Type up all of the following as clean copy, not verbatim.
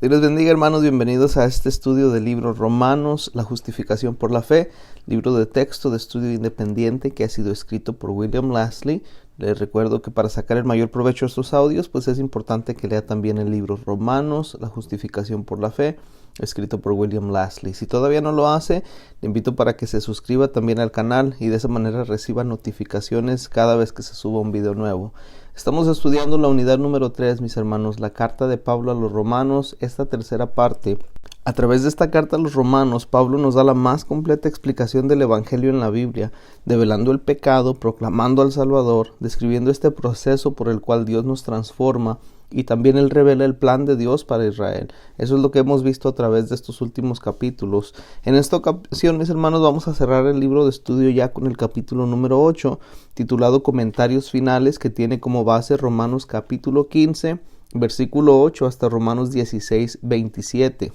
Dios les bendiga, hermanos, bienvenidos a este estudio del libro Romanos, la justificación por la fe, libro de texto de estudio independiente que ha sido escrito por William Lasley. Les recuerdo que para sacar el mayor provecho de estos audios, pues es importante que lea también el libro Romanos, la justificación por la fe, escrito por William Lasley. Si todavía no lo hace, le invito para que se suscriba también al canal y de esa manera reciba notificaciones cada vez que se suba un video nuevo. Estamos estudiando la unidad número 3, mis hermanos, la carta de Pablo a los Romanos, esta tercera parte. A través de esta carta a los Romanos, Pablo nos da la más completa explicación del Evangelio en la Biblia, develando el pecado, proclamando al Salvador, describiendo este proceso por el cual Dios nos transforma, y también Él revela el plan de Dios para Israel. Eso es lo que hemos visto a través de estos últimos capítulos. En esta ocasión, mis hermanos, vamos a cerrar el libro de estudio ya con el capítulo número 8, titulado Comentarios Finales, que tiene como base Romanos capítulo 15, versículo 8 hasta Romanos 16, 27.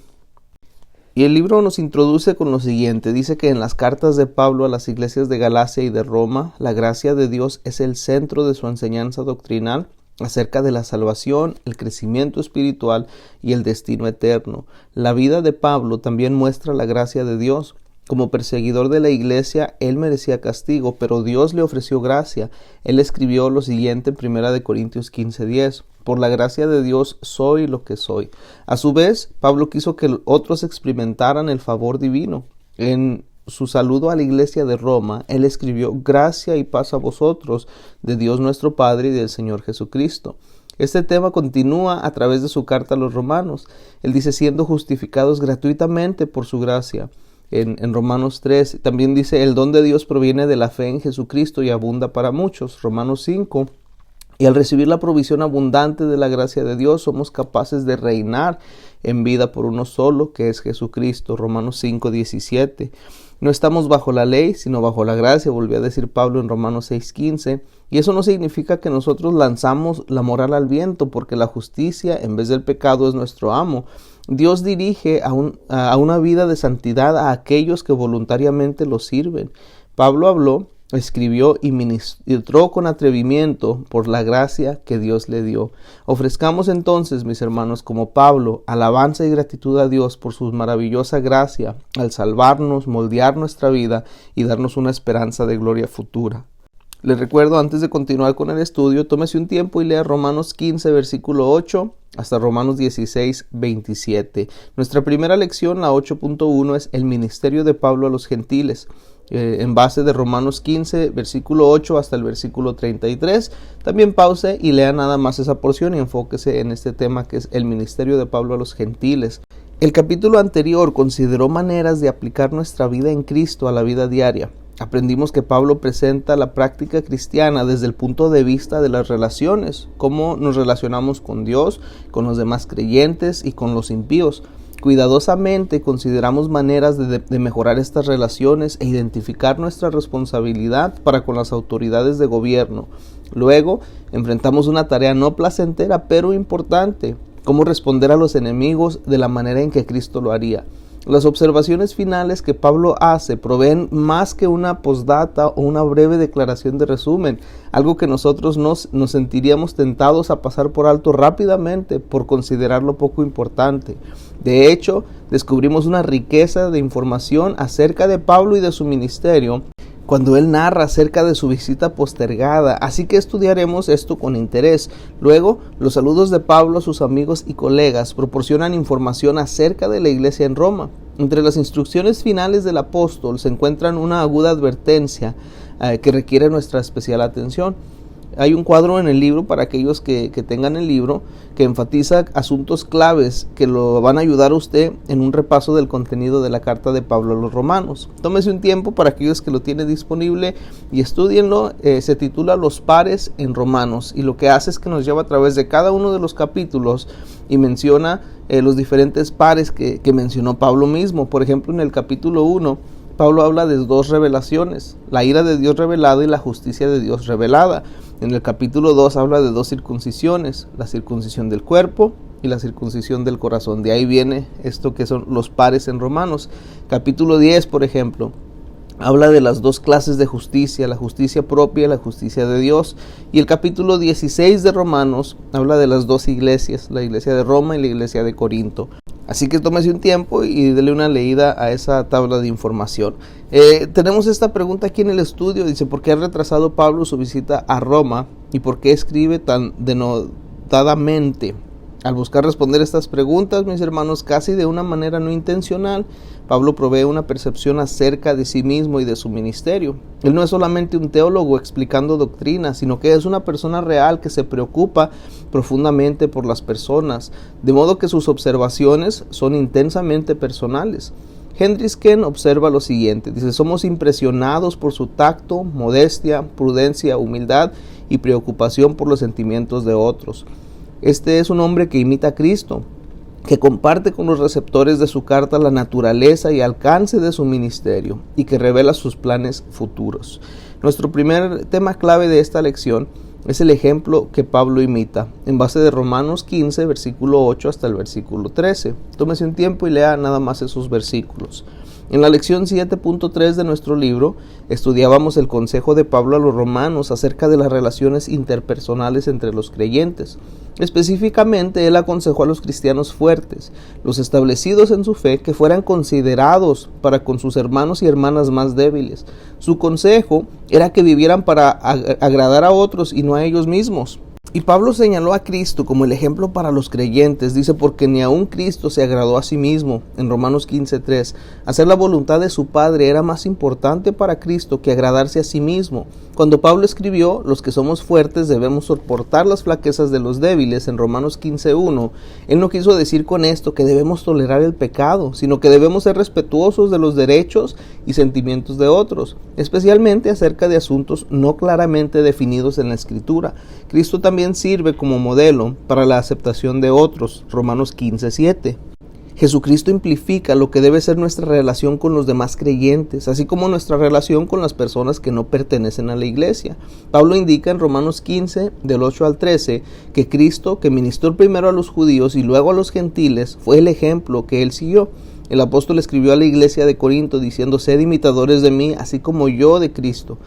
Y el libro nos introduce con lo siguiente. Dice que en las cartas de Pablo a las iglesias de Galacia y de Roma, la gracia de Dios es el centro de su enseñanza doctrinal acerca de la salvación, el crecimiento espiritual y el destino eterno. La vida de Pablo también muestra la gracia de Dios. Como perseguidor de la iglesia, él merecía castigo, pero Dios le ofreció gracia. Él escribió lo siguiente en 1 Corintios 15:10. Por la gracia de Dios soy lo que soy. A su vez, Pablo quiso que otros experimentaran el favor divino. En su saludo a la iglesia de Roma, él escribió: gracia y paz a vosotros, de Dios nuestro Padre y del Señor Jesucristo. Este tema continúa a través de su carta a los Romanos. Él dice: siendo justificados gratuitamente por su gracia. En Romanos 3 también dice: el don de Dios proviene de la fe en Jesucristo y abunda para muchos. Romanos 5. Y al recibir la provisión abundante de la gracia de Dios, somos capaces de reinar en vida por uno solo, que es Jesucristo. Romanos 5:17. No estamos bajo la ley, sino bajo la gracia, volvió a decir Pablo en Romanos 6:15. Y eso no significa que nosotros lanzamos la moral al viento, porque la justicia, en vez del pecado, es nuestro amo. Dios dirige a una vida de santidad a aquellos que voluntariamente lo sirven. Pablo habló, escribió y ministró con atrevimiento por la gracia que Dios le dio. Ofrezcamos entonces, mis hermanos, como Pablo, alabanza y gratitud a Dios por su maravillosa gracia al salvarnos, moldear nuestra vida y darnos una esperanza de gloria futura. Les recuerdo, antes de continuar con el estudio, tómese un tiempo y lea Romanos 15, versículo 8 hasta Romanos 16, 27. Nuestra primera lección, la 8.1, es el ministerio de Pablo a los gentiles. En base de Romanos 15, versículo 8 hasta el versículo 33. También pause y lea nada más esa porción y enfóquese en este tema que es el ministerio de Pablo a los gentiles. El capítulo anterior consideró maneras de aplicar nuestra vida en Cristo a la vida diaria. Aprendimos que Pablo presenta la práctica cristiana desde el punto de vista de las relaciones, cómo nos relacionamos con Dios, con los demás creyentes y con los impíos. Cuidadosamente consideramos maneras de mejorar estas relaciones e identificar nuestra responsabilidad para con las autoridades de gobierno. Luego, enfrentamos una tarea no placentera pero importante: cómo responder a los enemigos de la manera en que Cristo lo haría. Las observaciones finales que Pablo hace proveen más que una postdata o una breve declaración de resumen, algo que nosotros nos sentiríamos tentados a pasar por alto rápidamente por considerarlo poco importante. De hecho, descubrimos una riqueza de información acerca de Pablo y de su ministerio cuando él narra acerca de su visita postergada, así que estudiaremos esto con interés. Luego, los saludos de Pablo a sus amigos y colegas proporcionan información acerca de la iglesia en Roma. Entre las instrucciones finales del apóstol se encuentran una aguda advertencia que requiere nuestra especial atención. Hay un cuadro en el libro para aquellos que tengan el libro que enfatiza asuntos claves que lo van a ayudar a usted en un repaso del contenido de la carta de Pablo a los Romanos. Tómese un tiempo para aquellos que lo tienen disponible y estúdienlo. Se titula Los pares en Romanos y lo que hace es que nos lleva a través de cada uno de los capítulos y menciona los diferentes pares que mencionó Pablo mismo. Por ejemplo, en el capítulo 1, Pablo habla de dos revelaciones: la ira de Dios revelada y la justicia de Dios revelada. En el capítulo 2 habla de dos circuncisiones: la circuncisión del cuerpo y la circuncisión del corazón. De ahí viene esto que son los pares en Romanos. Capítulo 10, por ejemplo, habla de las dos clases de justicia, la justicia propia y la justicia de Dios. Y el capítulo 16 de Romanos habla de las dos iglesias, la iglesia de Roma y la iglesia de Corinto. Así que tómese un tiempo y dele una leída a esa tabla de información. Tenemos esta pregunta aquí en el estudio, dice, ¿por qué ha retrasado Pablo su visita a Roma y por qué escribe tan denodadamente? Al buscar responder estas preguntas, mis hermanos, casi de una manera no intencional, Pablo provee una percepción acerca de sí mismo y de su ministerio. Él no es solamente un teólogo explicando doctrina, sino que es una persona real que se preocupa profundamente por las personas, de modo que sus observaciones son intensamente personales. Henry Sken observa lo siguiente, dice, somos impresionados por su tacto, modestia, prudencia, humildad y preocupación por los sentimientos de otros. Este es un hombre que imita a Cristo, que comparte con los receptores de su carta la naturaleza y alcance de su ministerio y que revela sus planes futuros. Nuestro primer tema clave de esta lección es el ejemplo que Pablo imita, en base de Romanos 15, versículo 8 hasta el versículo 13. Tómese un tiempo y lea nada más esos versículos. En la lección 7.3 de nuestro libro, estudiábamos el consejo de Pablo a los romanos acerca de las relaciones interpersonales entre los creyentes. Específicamente, él aconsejó a los cristianos fuertes, los establecidos en su fe, que fueran considerados para con sus hermanos y hermanas más débiles. Su consejo era que vivieran para agradar a otros y no a ellos mismos. Y Pablo señaló a Cristo como el ejemplo para los creyentes, dice, porque ni aun Cristo se agradó a sí mismo, en Romanos 15:3. Hacer la voluntad de su Padre era más importante para Cristo que agradarse a sí mismo. Cuando Pablo escribió, los que somos fuertes debemos soportar las flaquezas de los débiles, en Romanos 15:1, él no quiso decir con esto que debemos tolerar el pecado, sino que debemos ser respetuosos de los derechos y sentimientos de otros, especialmente acerca de asuntos no claramente definidos en la Escritura. Cristo también sirve como modelo para la aceptación de otros, Romanos 15:7. Jesucristo amplifica lo que debe ser nuestra relación con los demás creyentes, así como nuestra relación con las personas que no pertenecen a la iglesia. Pablo indica en Romanos 15, del 8 al 13, que Cristo, que ministró primero a los judíos y luego a los gentiles, fue el ejemplo que él siguió. El apóstol escribió a la iglesia de Corinto diciendo, sed imitadores de mí, así como yo de Cristo.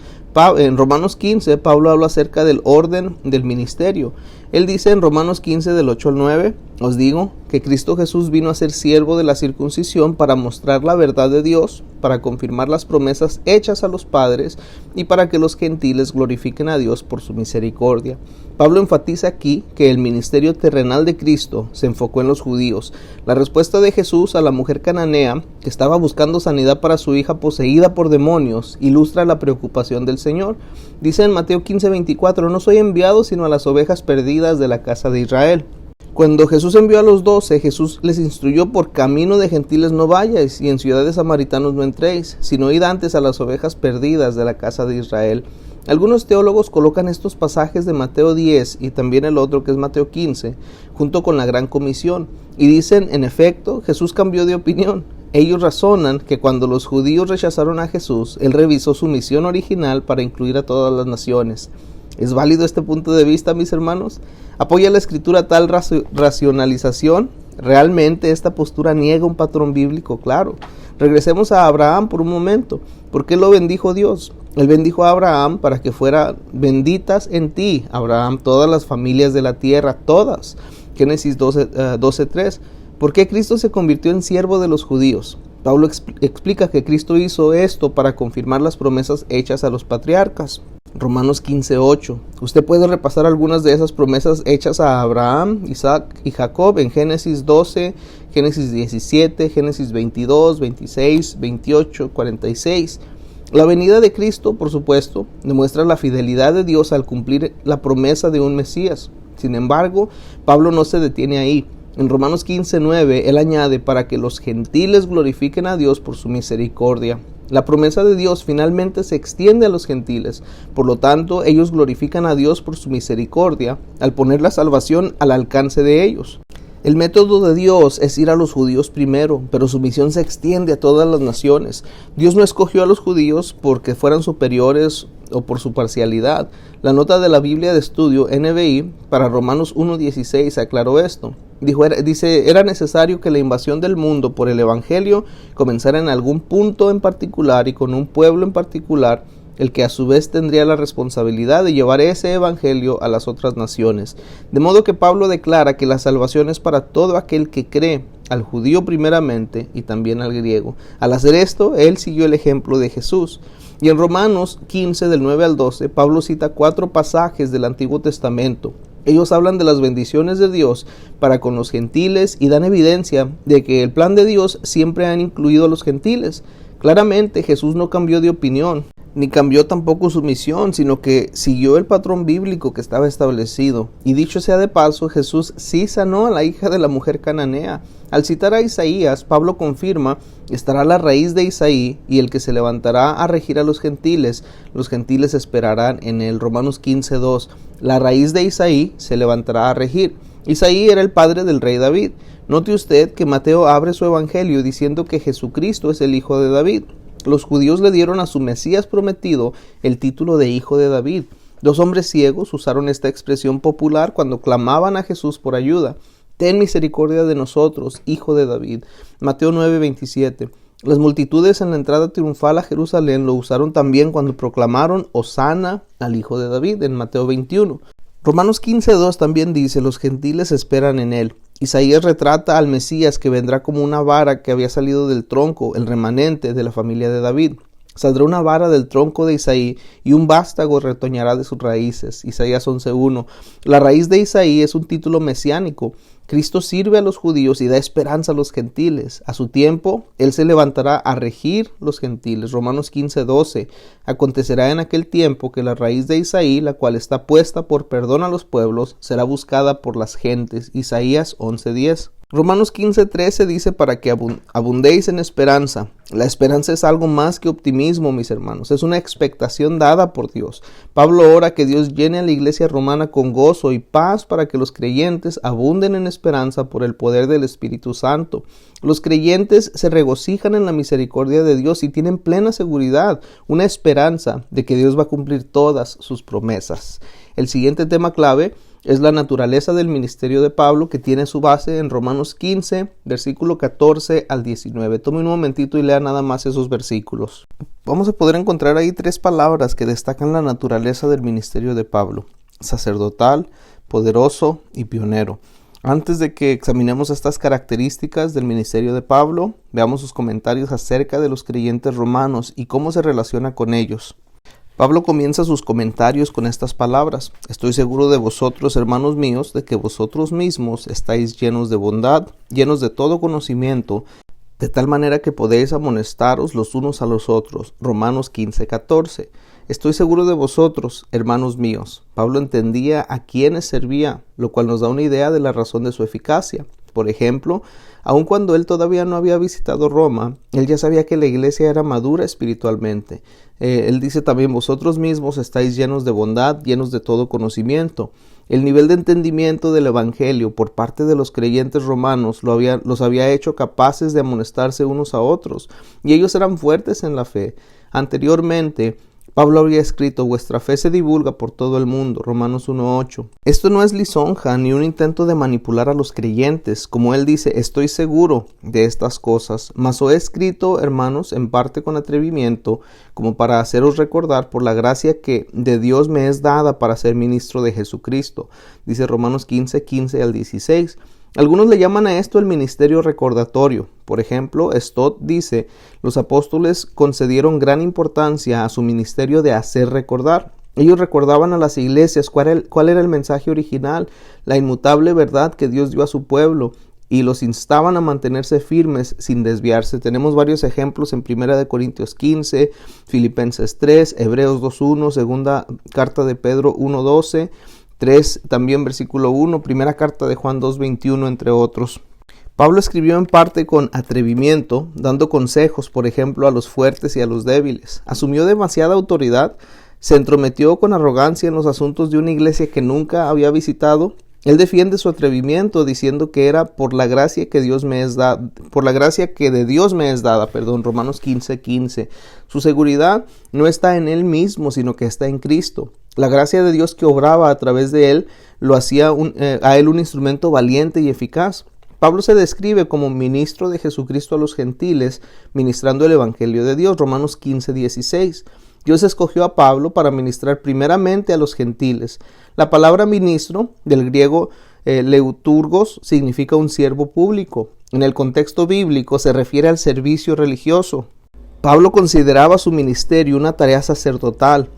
En Romanos 15, Pablo habla acerca del orden del ministerio. Él dice en Romanos 15, del 8 al 9, os digo que Cristo Jesús vino a ser siervo de la circuncisión para mostrar la verdad de Dios, para confirmar las promesas hechas a los padres y para que los gentiles glorifiquen a Dios por su misericordia. Pablo enfatiza aquí que el ministerio terrenal de Cristo se enfocó en los judíos. La respuesta de Jesús a la mujer cananea, que estaba buscando sanidad para su hija poseída por demonios, ilustra la preocupación del Señor. Dice en Mateo 15:24, no soy enviado sino a las ovejas perdidas de la casa de Israel. Cuando Jesús envió a los 12, Jesús les instruyó, por camino de gentiles no vayáis, y en ciudades samaritanos no entréis, sino id antes a las ovejas perdidas de la casa de Israel. Algunos teólogos colocan estos pasajes de Mateo 10 y también el otro que es Mateo 15, junto con la Gran Comisión, y dicen, en efecto, Jesús cambió de opinión. Ellos razonan que cuando los judíos rechazaron a Jesús, él revisó su misión original para incluir a todas las naciones. ¿Es válido este punto de vista, mis hermanos? ¿Apoya la Escritura tal racionalización? ¿Realmente esta postura niega un patrón bíblico? Claro. Regresemos a Abraham por un momento. ¿Por qué lo bendijo Dios? Él bendijo a Abraham para que fueran benditas en ti, Abraham, todas las familias de la tierra, todas. Génesis 12:3. ¿Por qué Cristo se convirtió en siervo de los judíos? Pablo explica que Cristo hizo esto para confirmar las promesas hechas a los patriarcas. Romanos 15:8. Usted puede repasar algunas de esas promesas hechas a Abraham, Isaac y Jacob en Génesis 12, Génesis 17, Génesis 22, 26, 28, 46. La venida de Cristo, por supuesto, demuestra la fidelidad de Dios al cumplir la promesa de un Mesías. Sin embargo, Pablo no se detiene ahí. En Romanos 15:9, él añade, para que los gentiles glorifiquen a Dios por su misericordia. La promesa de Dios finalmente se extiende a los gentiles, por lo tanto, ellos glorifican a Dios por su misericordia al poner la salvación al alcance de ellos. El método de Dios es ir a los judíos primero, pero su misión se extiende a todas las naciones. Dios no escogió a los judíos porque fueran superiores o por su parcialidad. La nota de la Biblia de estudio NBI para Romanos 1:16 aclaró esto. Dice, era necesario que la invasión del mundo por el Evangelio comenzara en algún punto en particular y con un pueblo en particular, el que a su vez tendría la responsabilidad de llevar ese evangelio a las otras naciones. De modo que Pablo declara que la salvación es para todo aquel que cree, al judío primeramente y también al griego. Al hacer esto, él siguió el ejemplo de Jesús. Y en Romanos 15, del 9 al 12, Pablo cita 4 pasajes del Antiguo Testamento. Ellos hablan de las bendiciones de Dios para con los gentiles y dan evidencia de que el plan de Dios siempre ha incluido a los gentiles. Claramente Jesús no cambió de opinión, ni cambió tampoco su misión, sino que siguió el patrón bíblico que estaba establecido. Y dicho sea de paso, Jesús sí sanó a la hija de la mujer cananea. Al citar a Isaías, Pablo confirma: estará la raíz de Isaí y el que se levantará a regir a los gentiles esperarán en él. Romanos 15:2. La raíz de Isaí se levantará a regir. Isaí era el padre del rey David. Note usted que Mateo abre su evangelio diciendo que Jesucristo es el hijo de David. Los judíos le dieron a su Mesías prometido el título de hijo de David. 2 hombres ciegos usaron esta expresión popular cuando clamaban a Jesús por ayuda. Ten misericordia de nosotros, hijo de David. Mateo 9:27. Las multitudes en la entrada triunfal a Jerusalén lo usaron también cuando proclamaron Hosana al hijo de David en Mateo 21. Romanos 15:2 también dice: los gentiles esperan en él. Isaías retrata al Mesías que vendrá como una vara que había salido del tronco, el remanente de la familia de David. Saldrá una vara del tronco de Isaí y un vástago retoñará de sus raíces. Isaías 11:1. La raíz de Isaí es un título mesiánico. Cristo sirve a los judíos y da esperanza a los gentiles. A su tiempo, Él se levantará a regir los gentiles. Romanos 15:12. Acontecerá en aquel tiempo que la raíz de Isaí, la cual está puesta por perdón a los pueblos, será buscada por las gentes. Isaías 11:10. Romanos 15:13 dice: para que abundéis en esperanza. La esperanza es algo más que optimismo, mis hermanos. Es una expectación dada por Dios. Pablo ora que Dios llene a la iglesia romana con gozo y paz para que los creyentes abunden en esperanza por el poder del Espíritu Santo. Los creyentes se regocijan en la misericordia de Dios y tienen plena seguridad, una esperanza de que Dios va a cumplir todas sus promesas. El siguiente tema clave es la naturaleza del ministerio de Pablo, que tiene su base en Romanos 15, versículo 14 al 19. Tome un momentito y lea nada más esos versículos. Vamos a poder encontrar ahí 3 palabras que destacan la naturaleza del ministerio de Pablo: sacerdotal, poderoso y pionero. Antes de que examinemos estas características del ministerio de Pablo, veamos sus comentarios acerca de los creyentes romanos y cómo se relaciona con ellos. Pablo comienza sus comentarios con estas palabras: estoy seguro de vosotros, hermanos míos, de que vosotros mismos estáis llenos de bondad, llenos de todo conocimiento, de tal manera que podéis amonestaros los unos a los otros. Romanos 15:14. Estoy seguro de vosotros, hermanos míos. Pablo entendía a quiénes servía, lo cual nos da una idea de la razón de su eficacia. Por ejemplo, aun cuando él todavía no había visitado Roma, él ya sabía que la iglesia era madura espiritualmente. Él dice también: vosotros mismos estáis llenos de bondad, llenos de todo conocimiento. El nivel de entendimiento del evangelio por parte de los creyentes romanos los había hecho capaces de amonestarse unos a otros, y ellos eran fuertes en la fe. Anteriormente, Pablo había escrito: vuestra fe se divulga por todo el mundo. Romanos 1:8. Esto no es lisonja ni un intento de manipular a los creyentes. Como él dice: estoy seguro de estas cosas, mas os he escrito, hermanos, en parte con atrevimiento, como para haceros recordar por la gracia que de Dios me es dada para ser ministro de Jesucristo. Dice Romanos 15:15 al 16. Algunos le llaman a esto el ministerio recordatorio. Por ejemplo, Stott dice: los apóstoles concedieron gran importancia a su ministerio de hacer recordar. Ellos recordaban a las iglesias cuál era el mensaje original, la inmutable verdad que Dios dio a su pueblo, y los instaban a mantenerse firmes sin desviarse. Tenemos varios ejemplos en 1 Corintios 15, Filipenses 3, Hebreos 2:1, segunda carta de Pedro 1:12, 3 también versículo 1, primera carta de Juan 2:21, entre otros. Pablo escribió en parte con atrevimiento, dando consejos, por ejemplo, a los fuertes y a los débiles. Asumió demasiada autoridad, se entrometió con arrogancia en los asuntos de una iglesia que nunca había visitado. Él defiende su atrevimiento diciendo que era por la gracia que Dios me es dada, por la gracia que de Dios me es dada, Romanos 15:15. Su seguridad no está en él mismo, sino que está en Cristo. La gracia de Dios que obraba a través de él lo hacía a él un instrumento valiente y eficaz. Pablo se describe como ministro de Jesucristo a los gentiles, ministrando el evangelio de Dios, Romanos 15:16. Dios escogió a Pablo para ministrar primeramente a los gentiles. La palabra ministro, del griego leuturgos, significa un siervo público. En el contexto bíblico se refiere al servicio religioso. Pablo consideraba su ministerio una tarea sacerdotal.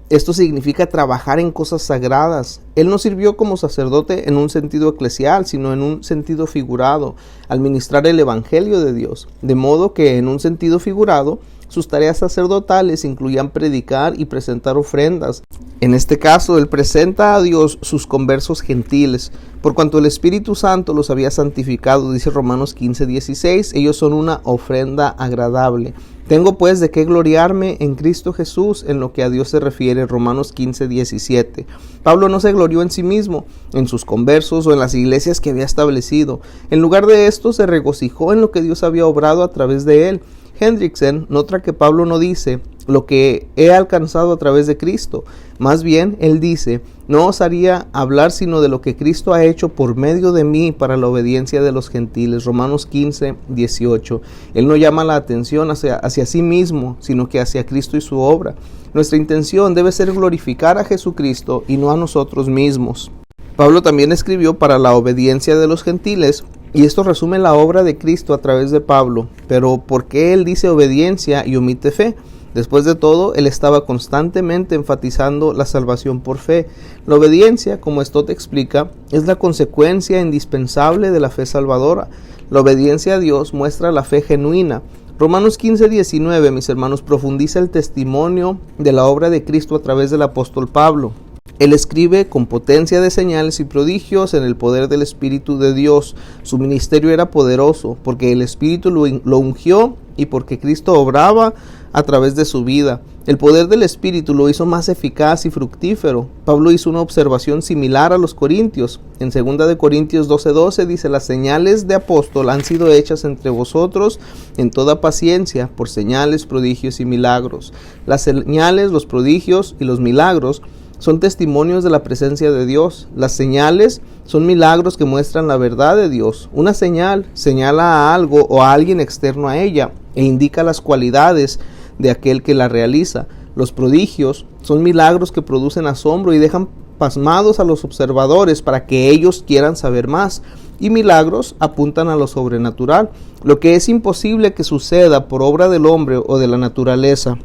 Esto significa trabajar en cosas sagradas. Él no sirvió como sacerdote en un sentido eclesial, sino en un sentido figurado, al ministrar el evangelio de Dios. De modo que en un sentido figurado, sus tareas sacerdotales incluían predicar y presentar ofrendas. En este caso, él presenta a Dios sus conversos gentiles, por cuanto el Espíritu Santo los había santificado, dice Romanos 15:16, ellos son una ofrenda agradable. Tengo pues de qué gloriarme en Cristo Jesús en lo que a Dios se refiere, Romanos 15:17. Pablo no se glorió en sí mismo, en sus conversos o en las iglesias que había establecido. En lugar de esto, se regocijó en lo que Dios había obrado a través de él. Hendrickson nota que Pablo no dice lo que he alcanzado a través de Cristo. Más bien, él dice, no osaría hablar sino de lo que Cristo ha hecho por medio de mí para la obediencia de los gentiles. Romanos 15:18. Él no llama la atención hacia sí mismo, sino que hacia Cristo y su obra. Nuestra intención debe ser glorificar a Jesucristo y no a nosotros mismos. Pablo también escribió para la obediencia de los gentiles, y esto resume la obra de Cristo a través de Pablo. Pero ¿por qué él dice obediencia y omite fe? Después de todo, él estaba constantemente enfatizando la salvación por fe. La obediencia, como Stott explica, es la consecuencia indispensable de la fe salvadora. La obediencia a Dios muestra la fe genuina. Romanos 15:19, mis hermanos, profundiza el testimonio de la obra de Cristo a través del apóstol Pablo. Él escribe con potencia de señales y prodigios en el poder del Espíritu de Dios. Su ministerio era poderoso porque el Espíritu lo ungió y porque Cristo obraba a través de su vida. El poder del Espíritu lo hizo más eficaz y fructífero. Pablo hizo una observación similar a los corintios. En 2 de Corintios 12:12 dice, las señales de apóstol han sido hechas entre vosotros en toda paciencia por señales, prodigios y milagros. Las señales, los prodigios y los milagros son testimonios de la presencia de Dios. Las señales son milagros que muestran la verdad de Dios. Una señal señala a algo o a alguien externo a ella e indica las cualidades de aquel que la realiza. Los prodigios son milagros que producen asombro y dejan pasmados a los observadores para que ellos quieran saber más. Y milagros apuntan a lo sobrenatural, lo que es imposible que suceda por obra del hombre o de la naturaleza.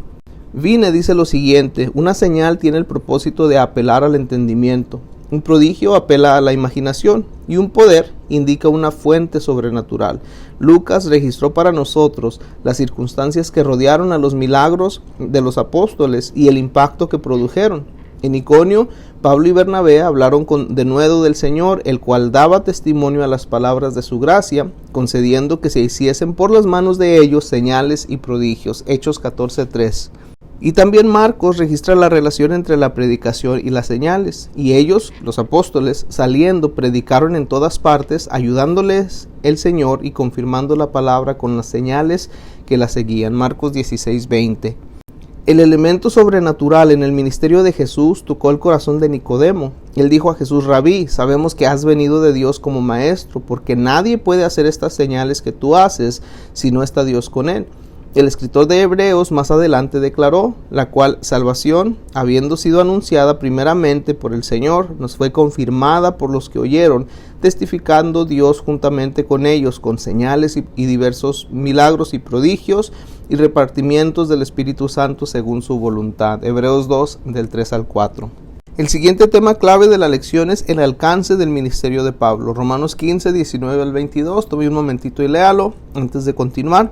Vine dice lo siguiente, una señal tiene el propósito de apelar al entendimiento, un prodigio apela a la imaginación y un poder indica una fuente sobrenatural. Lucas registró para nosotros las circunstancias que rodearon a los milagros de los apóstoles y el impacto que produjeron. En Iconio, Pablo y Bernabé hablaron con denuedo del Señor, el cual daba testimonio a las palabras de su gracia, concediendo que se hiciesen por las manos de ellos señales y prodigios. Hechos 14:3. Y también Marcos registra la relación entre la predicación y las señales. Y ellos, los apóstoles, saliendo, predicaron en todas partes, ayudándoles el Señor y confirmando la palabra con las señales que la seguían. Marcos 16:20. El elemento sobrenatural en el ministerio de Jesús tocó el corazón de Nicodemo. Él dijo a Jesús, Rabí, sabemos que has venido de Dios como maestro, porque nadie puede hacer estas señales que tú haces si no está Dios con él. El escritor de Hebreos más adelante declaró, la cual salvación, habiendo sido anunciada primeramente por el Señor, nos fue confirmada por los que oyeron, testificando Dios juntamente con ellos, con señales y diversos milagros y prodigios y repartimientos del Espíritu Santo según su voluntad. Hebreos 2, del 3 al 4. El siguiente tema clave de la lección es el alcance del ministerio de Pablo. Romanos 15, 19 al 22. Tome un momentito y léalo antes de continuar.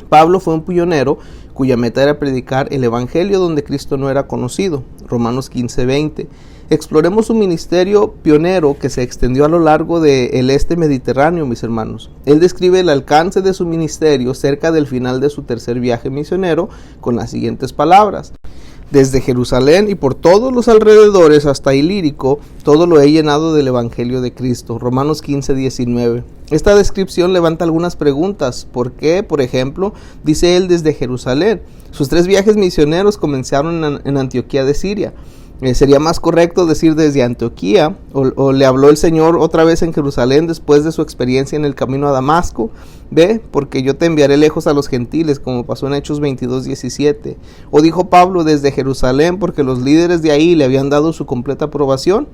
Pablo fue un pionero cuya meta era predicar el evangelio donde Cristo no era conocido. Romanos 15:20. Exploremos un ministerio pionero que se extendió a lo largo del este mediterráneo, mis hermanos. Él describe el alcance de su ministerio cerca del final de su tercer viaje misionero con las siguientes palabras. Desde Jerusalén y por todos los alrededores hasta Ilírico, todo lo he llenado del Evangelio de Cristo. Romanos 15:19. Esta descripción levanta algunas preguntas. ¿Por qué, por ejemplo, dice él desde Jerusalén? Sus 3 viajes misioneros comenzaron en Antioquía de Siria. Sería más correcto decir desde Antioquía, o le habló el Señor otra vez en Jerusalén después de su experiencia en el camino a Damasco. Ve, porque yo te enviaré lejos a los gentiles, como pasó en Hechos 22:17. O dijo Pablo desde Jerusalén, porque los líderes de ahí le habían dado su completa aprobación.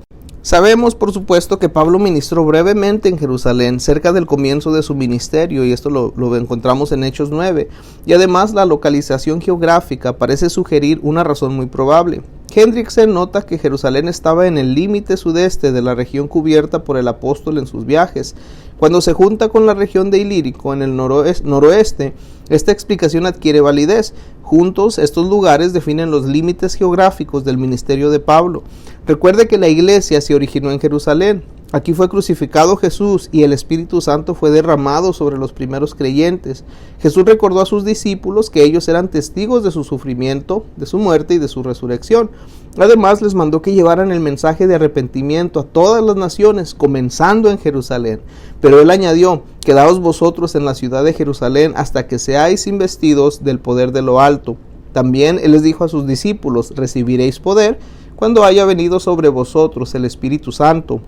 Sabemos, por supuesto, que Pablo ministró brevemente en Jerusalén, cerca del comienzo de su ministerio, y esto lo encontramos en Hechos 9. Y además la localización geográfica parece sugerir una razón muy probable. Hendrickson nota que Jerusalén estaba en el límite sudeste de la región cubierta por el apóstol en sus viajes. Cuando se junta con la región de Ilírico en el noroeste, esta explicación adquiere validez. Juntos, estos lugares definen los límites geográficos del ministerio de Pablo. Recuerde que la iglesia se originó en Jerusalén. Aquí fue crucificado Jesús y el Espíritu Santo fue derramado sobre los primeros creyentes. Jesús recordó a sus discípulos que ellos eran testigos de su sufrimiento, de su muerte y de su resurrección. Además, les mandó que llevaran el mensaje de arrepentimiento a todas las naciones, comenzando en Jerusalén. Pero él añadió: quedaos vosotros en la ciudad de Jerusalén hasta que seáis investidos del poder de lo alto. También él les dijo a sus discípulos: recibiréis poder cuando haya venido sobre vosotros el Espíritu Santo.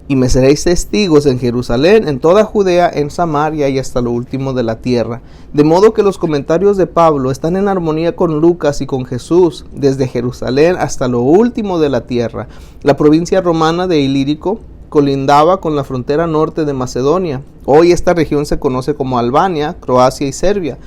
Y me seréis testigos en Jerusalén, en toda Judea, en Samaria y hasta lo último de la tierra. De modo que los comentarios de Pablo están en armonía con Lucas y con Jesús, desde Jerusalén hasta lo último de la tierra. La provincia romana de Ilírico colindaba con la frontera norte de Macedonia. Hoy esta región se conoce como Albania, Croacia y Serbia.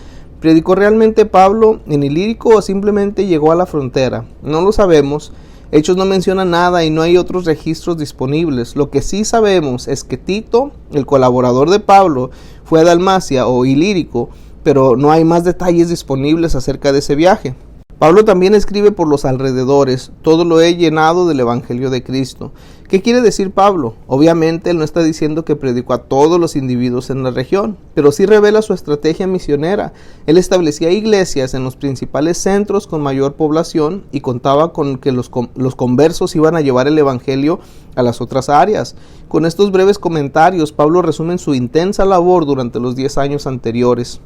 ¿Predicó realmente Pablo en Ilírico o simplemente llegó a la frontera? No lo sabemos. Hechos no menciona nada y no hay otros registros disponibles. Lo que sí sabemos es que Tito, el colaborador de Pablo, fue a Dalmacia o Ilírico, pero no hay más detalles disponibles acerca de ese viaje. Pablo también escribe por los alrededores: todo lo he llenado del Evangelio de Cristo. ¿Qué quiere decir Pablo? Obviamente él no está diciendo que predicó a todos los individuos en la región, pero sí revela su estrategia misionera. Él establecía iglesias en los principales centros con mayor población y contaba con que los conversos iban a llevar el Evangelio a las otras áreas. Con estos breves comentarios, Pablo resume su intensa labor durante los 10 años anteriores.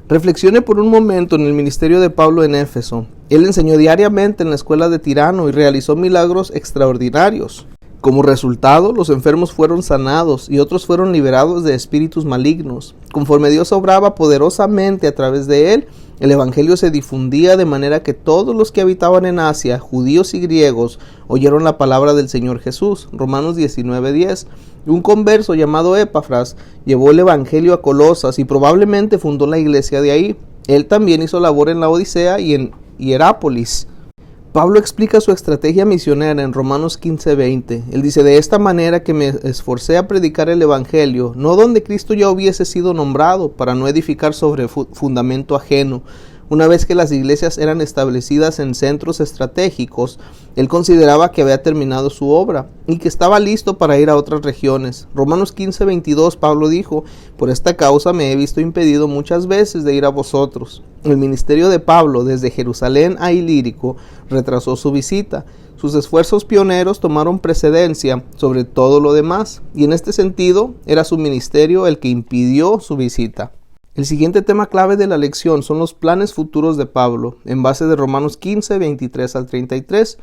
Reflexione por un momento en el ministerio de Pablo en Éfeso. Él enseñó diariamente en la escuela de Tirano y realizó milagros extraordinarios. Como resultado, los enfermos fueron sanados y otros fueron liberados de espíritus malignos. Conforme Dios obraba poderosamente a través de él, el evangelio se difundía de manera que todos los que habitaban en Asia, judíos y griegos, oyeron la palabra del Señor Jesús. Romanos 19:10. Un converso llamado Epafras llevó el evangelio a Colosas y probablemente fundó la iglesia de ahí. Él también hizo labor en la Odisea y en Hierápolis. Pablo explica su estrategia misionera en Romanos 15:20. Él dice: de esta manera que me esforcé a predicar el evangelio, no donde Cristo ya hubiese sido nombrado, para no edificar sobre fundamento ajeno. Una vez que las iglesias eran establecidas en centros estratégicos, él consideraba que había terminado su obra y que estaba listo para ir a otras regiones. Romanos 15:22, Pablo dijo: por esta causa me he visto impedido muchas veces de ir a vosotros. El ministerio de Pablo desde Jerusalén a Ilírico retrasó su visita. Sus esfuerzos pioneros tomaron precedencia sobre todo lo demás, y en este sentido era su ministerio el que impidió su visita. El siguiente tema clave de la lección son los planes futuros de Pablo, en base de Romanos 15:23 al 33.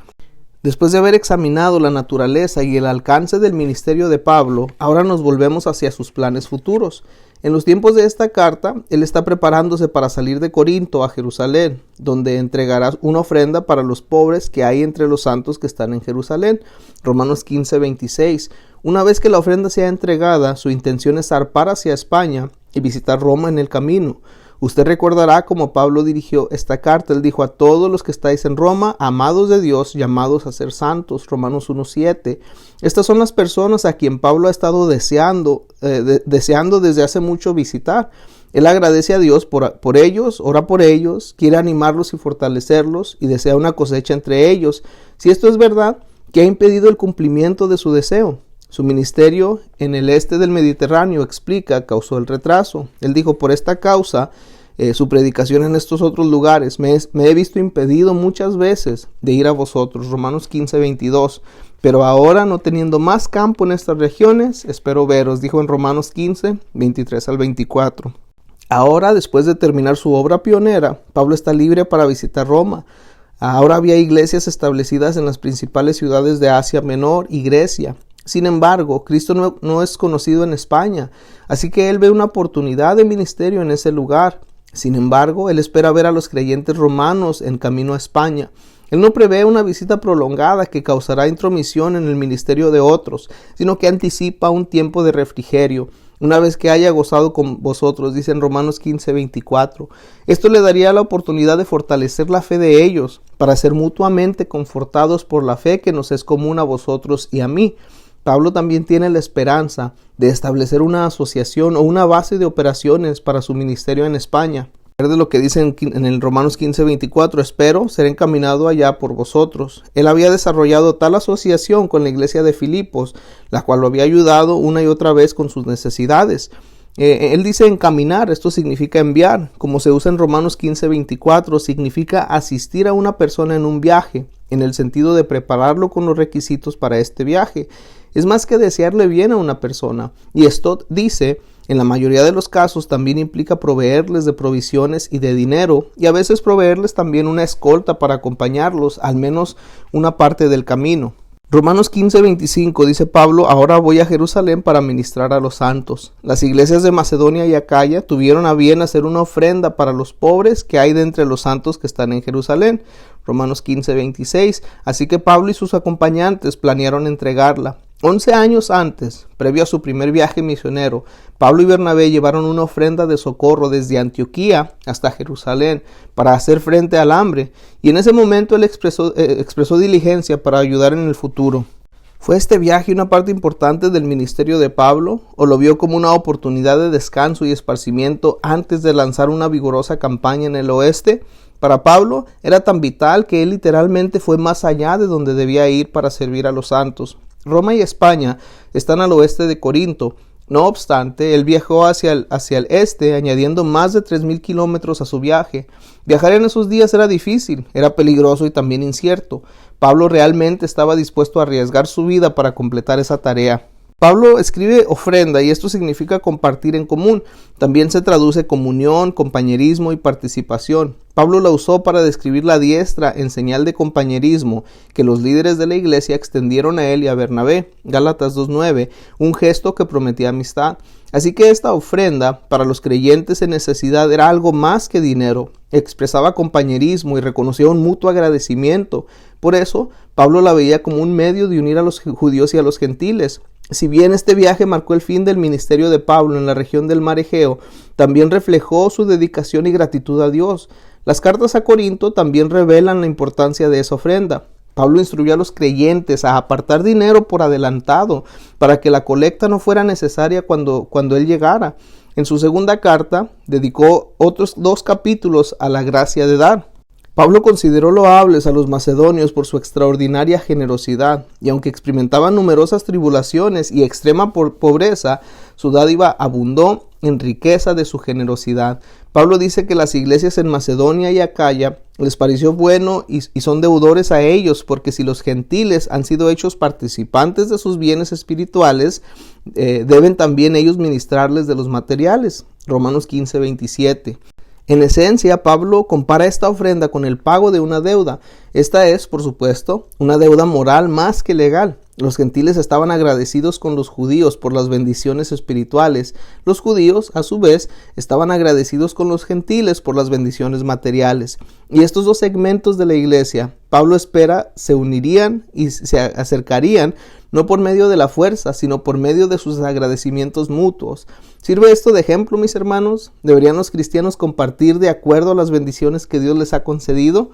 Después de haber examinado la naturaleza y el alcance del ministerio de Pablo, ahora nos volvemos hacia sus planes futuros. En los tiempos de esta carta, él está preparándose para salir de Corinto a Jerusalén, donde entregará una ofrenda para los pobres que hay entre los santos que están en Jerusalén. Romanos 15:26. Una vez que la ofrenda sea entregada, su intención es zarpar hacia España y visitar Roma en el camino. Usted recordará cómo Pablo dirigió esta carta. Él dijo: a todos los que estáis en Roma, amados de Dios, llamados a ser santos. Romanos 1:7. Estas son las personas a quien Pablo ha estado deseando desde hace mucho visitar. Él agradece a Dios por ellos, ora por ellos, quiere animarlos y fortalecerlos y desea una cosecha entre ellos. Si esto es verdad, ¿qué ha impedido el cumplimiento de su deseo? Su ministerio en el este del Mediterráneo, explica, causó el retraso. Él dijo: por esta causa su predicación en estos otros lugares. Me he visto impedido muchas veces de ir a vosotros. Romanos 15:22. Pero ahora, no teniendo más campo en estas regiones, espero veros, dijo en Romanos 15:23 al 24. Ahora, después de terminar su obra pionera, Pablo está libre para visitar Roma. Ahora había iglesias establecidas en las principales ciudades de Asia Menor y Grecia. Sin embargo, Cristo no es conocido en España, así que él ve una oportunidad de ministerio en ese lugar. Sin embargo, él espera ver a los creyentes romanos en camino a España. Él no prevé una visita prolongada que causará intromisión en el ministerio de otros, sino que anticipa un tiempo de refrigerio, una vez que haya gozado con vosotros, dice en Romanos 15:24. Esto le daría la oportunidad de fortalecer la fe de ellos, para ser mutuamente confortados por la fe que nos es común a vosotros y a mí. Pablo también tiene la esperanza de establecer una asociación o una base de operaciones para su ministerio en España. De lo que dice en el Romanos 15:24, espero ser encaminado allá por vosotros. Él había desarrollado tal asociación con la iglesia de Filipos, la cual lo había ayudado una y otra vez con sus necesidades. Él dice encaminar, esto significa enviar, como se usa en Romanos 15:24, significa asistir a una persona en un viaje, en el sentido de prepararlo con los requisitos para este viaje. Es más que desearle bien a una persona, y esto dice, en la mayoría de los casos también implica proveerles de provisiones y de dinero, y a veces proveerles también una escolta para acompañarlos, al menos una parte del camino. Romanos 15:25 dice Pablo, ahora voy a Jerusalén para ministrar a los santos. Las iglesias de Macedonia y Acaya tuvieron a bien hacer una ofrenda para los pobres que hay de entre los santos que están en Jerusalén. Romanos 15:26, así que Pablo y sus acompañantes planearon entregarla. 11 años antes, previo a su primer viaje misionero, Pablo y Bernabé llevaron una ofrenda de socorro desde Antioquía hasta Jerusalén para hacer frente al hambre, y en ese momento él expresó diligencia para ayudar en el futuro. ¿Fue este viaje una parte importante del ministerio de Pablo, o lo vio como una oportunidad de descanso y esparcimiento antes de lanzar una vigorosa campaña en el oeste? Para Pablo era tan vital que él literalmente fue más allá de donde debía ir para servir a los santos. Roma y España están al oeste de Corinto. No obstante, él viajó hacia el este, añadiendo más de 3,000 kilómetros a su viaje. Viajar en esos días era difícil, era peligroso y también incierto. Pablo realmente estaba dispuesto a arriesgar su vida para completar esa tarea. Pablo escribe ofrenda, y esto significa compartir en común. También se traduce comunión, compañerismo y participación. Pablo la usó para describir la diestra en señal de compañerismo que los líderes de la iglesia extendieron a él y a Bernabé. Gálatas 2:9, un gesto que prometía amistad. Así que esta ofrenda para los creyentes en necesidad era algo más que dinero. Expresaba compañerismo y reconocía un mutuo agradecimiento. Por eso, Pablo la veía como un medio de unir a los judíos y a los gentiles. Si bien este viaje marcó el fin del ministerio de Pablo en la región del Mar Egeo, también reflejó su dedicación y gratitud a Dios. Las cartas a Corinto también revelan la importancia de esa ofrenda. Pablo instruyó a los creyentes a apartar dinero por adelantado para que la colecta no fuera necesaria cuando él llegara. En su segunda carta dedicó otros 2 capítulos a la gracia de dar. Pablo consideró loables a los macedonios por su extraordinaria generosidad, y aunque experimentaban numerosas tribulaciones y extrema pobreza, su dádiva abundó en riqueza de su generosidad. Pablo dice que las iglesias en Macedonia y Acaya les pareció bueno y son deudores a ellos, porque si los gentiles han sido hechos participantes de sus bienes espirituales, deben también ellos ministrarles de los materiales. Romanos 15:27. En esencia, Pablo compara esta ofrenda con el pago de una deuda. Esta es, por supuesto, una deuda moral más que legal. Los gentiles estaban agradecidos con los judíos por las bendiciones espirituales. Los judíos, a su vez, estaban agradecidos con los gentiles por las bendiciones materiales. Y estos 2 segmentos de la iglesia, Pablo espera, se unirían y se acercarían no por medio de la fuerza, sino por medio de sus agradecimientos mutuos. ¿Sirve esto de ejemplo, mis hermanos? ¿Deberían los cristianos compartir de acuerdo a las bendiciones que Dios les ha concedido?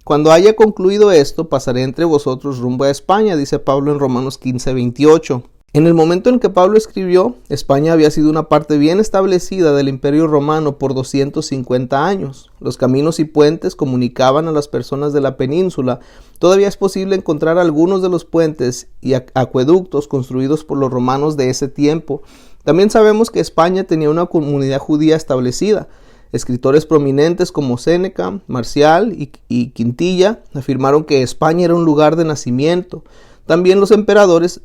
Cuando haya concluido esto, pasaré entre vosotros rumbo a España, dice Pablo en Romanos 15:28. En el momento en que Pablo escribió, España había sido una parte bien establecida del Imperio Romano por 250 años. Los caminos y puentes comunicaban a las personas de la península. Todavía es posible encontrar algunos de los puentes y acueductos construidos por los romanos de ese tiempo. También sabemos que España tenía una comunidad judía establecida. Escritores prominentes como Séneca, Marcial y Quintilla afirmaron que España era un lugar de nacimiento. También los emperadores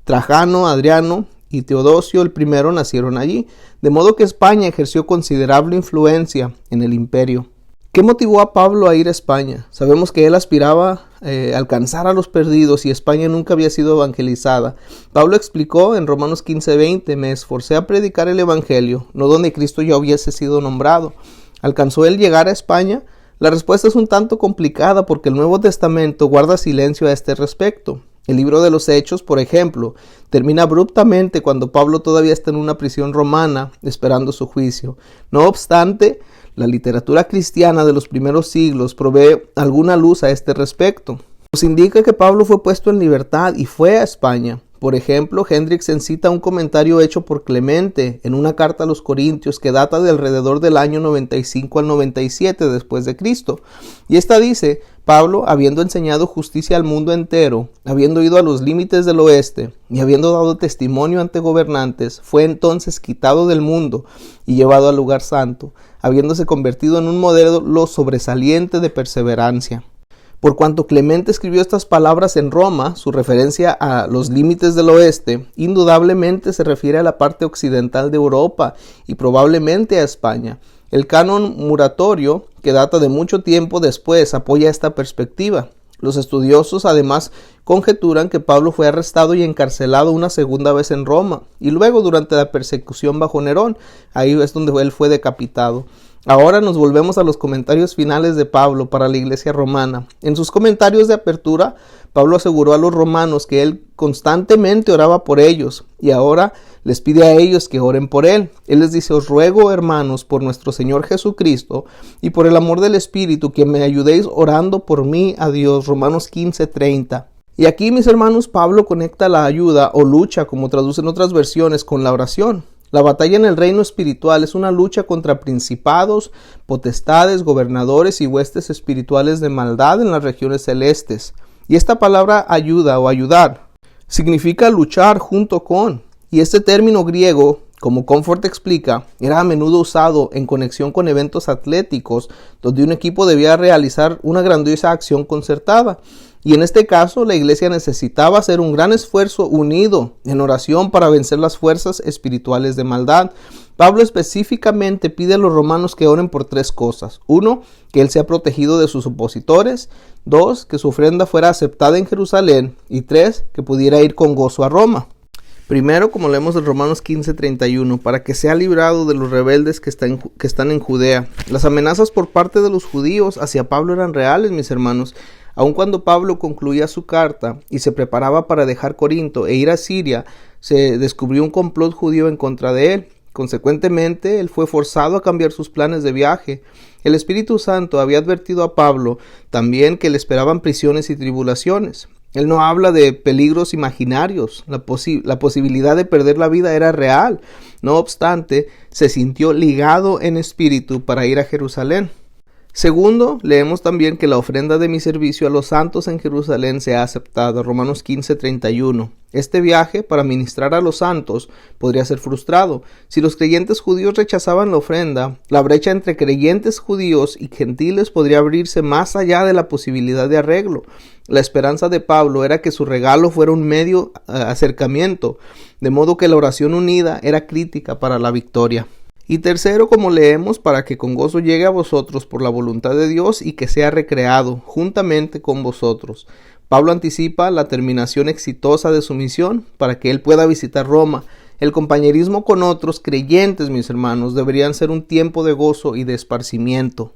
Trajano, Adriano y Teodosio I nacieron allí, de modo que España ejerció considerable influencia en el imperio. ¿Qué motivó a Pablo a ir a España? Sabemos que él aspiraba a alcanzar a los perdidos y España nunca había sido evangelizada. Pablo explicó en Romanos 15:20, me esforcé a predicar el evangelio, no donde Cristo ya hubiese sido nombrado. ¿Alcanzó él llegar a España? La respuesta es un tanto complicada porque el Nuevo Testamento guarda silencio a este respecto. El libro de los Hechos, por ejemplo, termina abruptamente cuando Pablo todavía está en una prisión romana esperando su juicio. No obstante, la literatura cristiana de los primeros siglos provee alguna luz a este respecto. Nos indica que Pablo fue puesto en libertad y fue a España. Por ejemplo, Hendriksen cita un comentario hecho por Clemente en una carta a los Corintios que data de alrededor del año 95 al 97 después de Cristo. Y esta dice, Pablo, habiendo enseñado justicia al mundo entero, habiendo ido a los límites del oeste y habiendo dado testimonio ante gobernantes, fue entonces quitado del mundo y llevado al lugar santo, habiéndose convertido en un modelo sobresaliente de perseverancia. Por cuanto Clemente escribió estas palabras en Roma, su referencia a los límites del oeste indudablemente se refiere a la parte occidental de Europa y probablemente a España. El canon muratorio, que data de mucho tiempo después, apoya esta perspectiva. Los estudiosos además conjeturan que Pablo fue arrestado y encarcelado una segunda vez en Roma y luego durante la persecución bajo Nerón. Ahí es donde él fue decapitado. Ahora nos volvemos a los comentarios finales de Pablo para la iglesia romana. En sus comentarios de apertura, Pablo aseguró a los romanos que él constantemente oraba por ellos y ahora les pide a ellos que oren por él. Él les dice, os ruego, hermanos, por nuestro Señor Jesucristo y por el amor del Espíritu, que me ayudéis orando por mí a Dios. Romanos 15:30. Y aquí, mis hermanos, Pablo conecta la ayuda o lucha, como traducen otras versiones, con la oración. La batalla en el reino espiritual es una lucha contra principados, potestades, gobernadores y huestes espirituales de maldad en las regiones celestes. Y esta palabra ayuda o ayudar significa luchar junto con. Y este término griego, como Comfort explica, era a menudo usado en conexión con eventos atléticos donde un equipo debía realizar una grandiosa acción concertada. Y en este caso, la iglesia necesitaba hacer un gran esfuerzo unido en oración para vencer las fuerzas espirituales de maldad. Pablo específicamente pide a los romanos que oren por tres cosas. 1, que él sea protegido de sus opositores. 2, que su ofrenda fuera aceptada en Jerusalén. Y 3, que pudiera ir con gozo a Roma. Primero, como leemos en Romanos 15:31, para que sea librado de los rebeldes que están en Judea. Las amenazas por parte de los judíos hacia Pablo eran reales, mis hermanos. Aun cuando Pablo concluía su carta y se preparaba para dejar Corinto e ir a Siria, se descubrió un complot judío en contra de él. Consecuentemente, él fue forzado a cambiar sus planes de viaje. El Espíritu Santo había advertido a Pablo también que le esperaban prisiones y tribulaciones. Él no habla de peligros imaginarios. La posibilidad de perder la vida era real. No obstante, se sintió ligado en espíritu para ir a Jerusalén. Segundo, leemos también que la ofrenda de mi servicio a los santos en Jerusalén sea aceptada. Romanos 15:31. Este viaje para ministrar a los santos podría ser frustrado. Si los creyentes judíos rechazaban la ofrenda, la brecha entre creyentes judíos y gentiles podría abrirse más allá de la posibilidad de arreglo. La esperanza de Pablo era que su regalo fuera un medio acercamiento, de modo que la oración unida era crítica para la victoria. Y tercero, como leemos, para que con gozo llegue a vosotros por la voluntad de Dios y que sea recreado juntamente con vosotros. Pablo anticipa la terminación exitosa de su misión para que él pueda visitar Roma. El compañerismo con otros creyentes, mis hermanos, deberían ser un tiempo de gozo y de esparcimiento.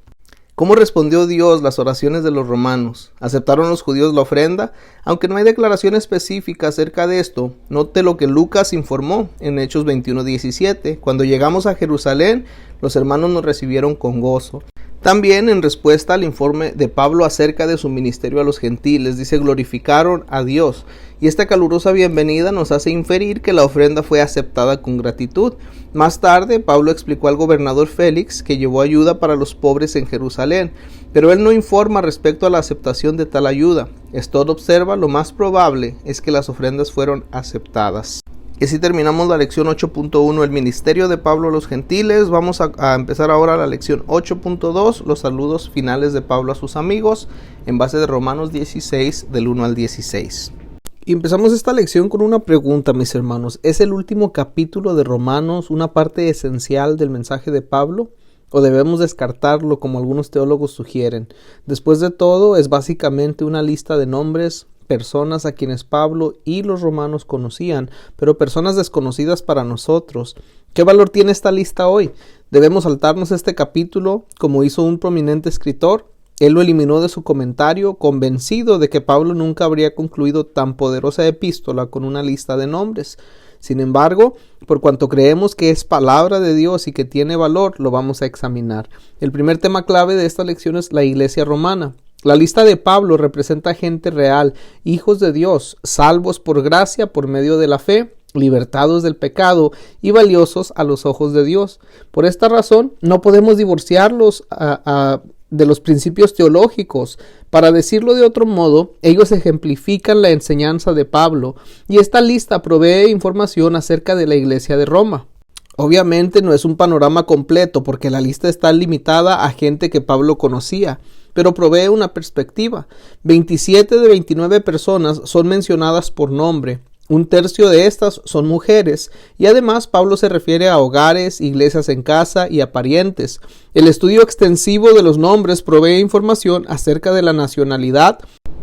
¿Cómo respondió Dios las oraciones de los romanos? ¿Aceptaron los judíos la ofrenda? Aunque no hay declaración específica acerca de esto, note lo que Lucas informó en Hechos 21:17. Cuando llegamos a Jerusalén, los hermanos nos recibieron con gozo. También en respuesta al informe de Pablo acerca de su ministerio a los gentiles, dice glorificaron a Dios. Y esta calurosa bienvenida nos hace inferir que la ofrenda fue aceptada con gratitud. Más tarde, Pablo explicó al gobernador Félix que llevó ayuda para los pobres en Jerusalén, pero él no informa respecto a la aceptación de tal ayuda. Stott observa lo más probable es que las ofrendas fueron aceptadas. Y así terminamos la lección 8.1, el ministerio de Pablo a los gentiles. Vamos a empezar ahora la lección 8.2, los saludos finales de Pablo a sus amigos, en base de Romanos 16, del 1 al 16. Y empezamos esta lección con una pregunta, mis hermanos. ¿Es el último capítulo de Romanos una parte esencial del mensaje de Pablo? ¿O debemos descartarlo como algunos teólogos sugieren? Después de todo, es básicamente una lista de nombres, personas a quienes Pablo y los romanos conocían, pero personas desconocidas para nosotros. ¿Qué valor tiene esta lista hoy? ¿Debemos saltarnos este capítulo como hizo un prominente escritor? Él lo eliminó de su comentario, convencido de que Pablo nunca habría concluido tan poderosa epístola con una lista de nombres. Sin embargo, por cuanto creemos que es palabra de Dios y que tiene valor, lo vamos a examinar. El primer tema clave de esta lección es la iglesia romana. La lista de Pablo representa gente real, hijos de Dios, salvos por gracia por medio de la fe, libertados del pecado y valiosos a los ojos de Dios. Por esta razón, no podemos divorciarlos de los principios teológicos. Para decirlo de otro modo, ellos ejemplifican la enseñanza de Pablo, y esta lista provee información acerca de la iglesia de Roma. Obviamente no es un panorama completo porque la lista está limitada a gente que Pablo conocía, pero provee una perspectiva. 27 de 29 personas son mencionadas por nombre. Un tercio de estas son mujeres, y además Pablo se refiere a hogares, iglesias en casa y a parientes. El estudio extensivo de los nombres provee información acerca de la nacionalidad,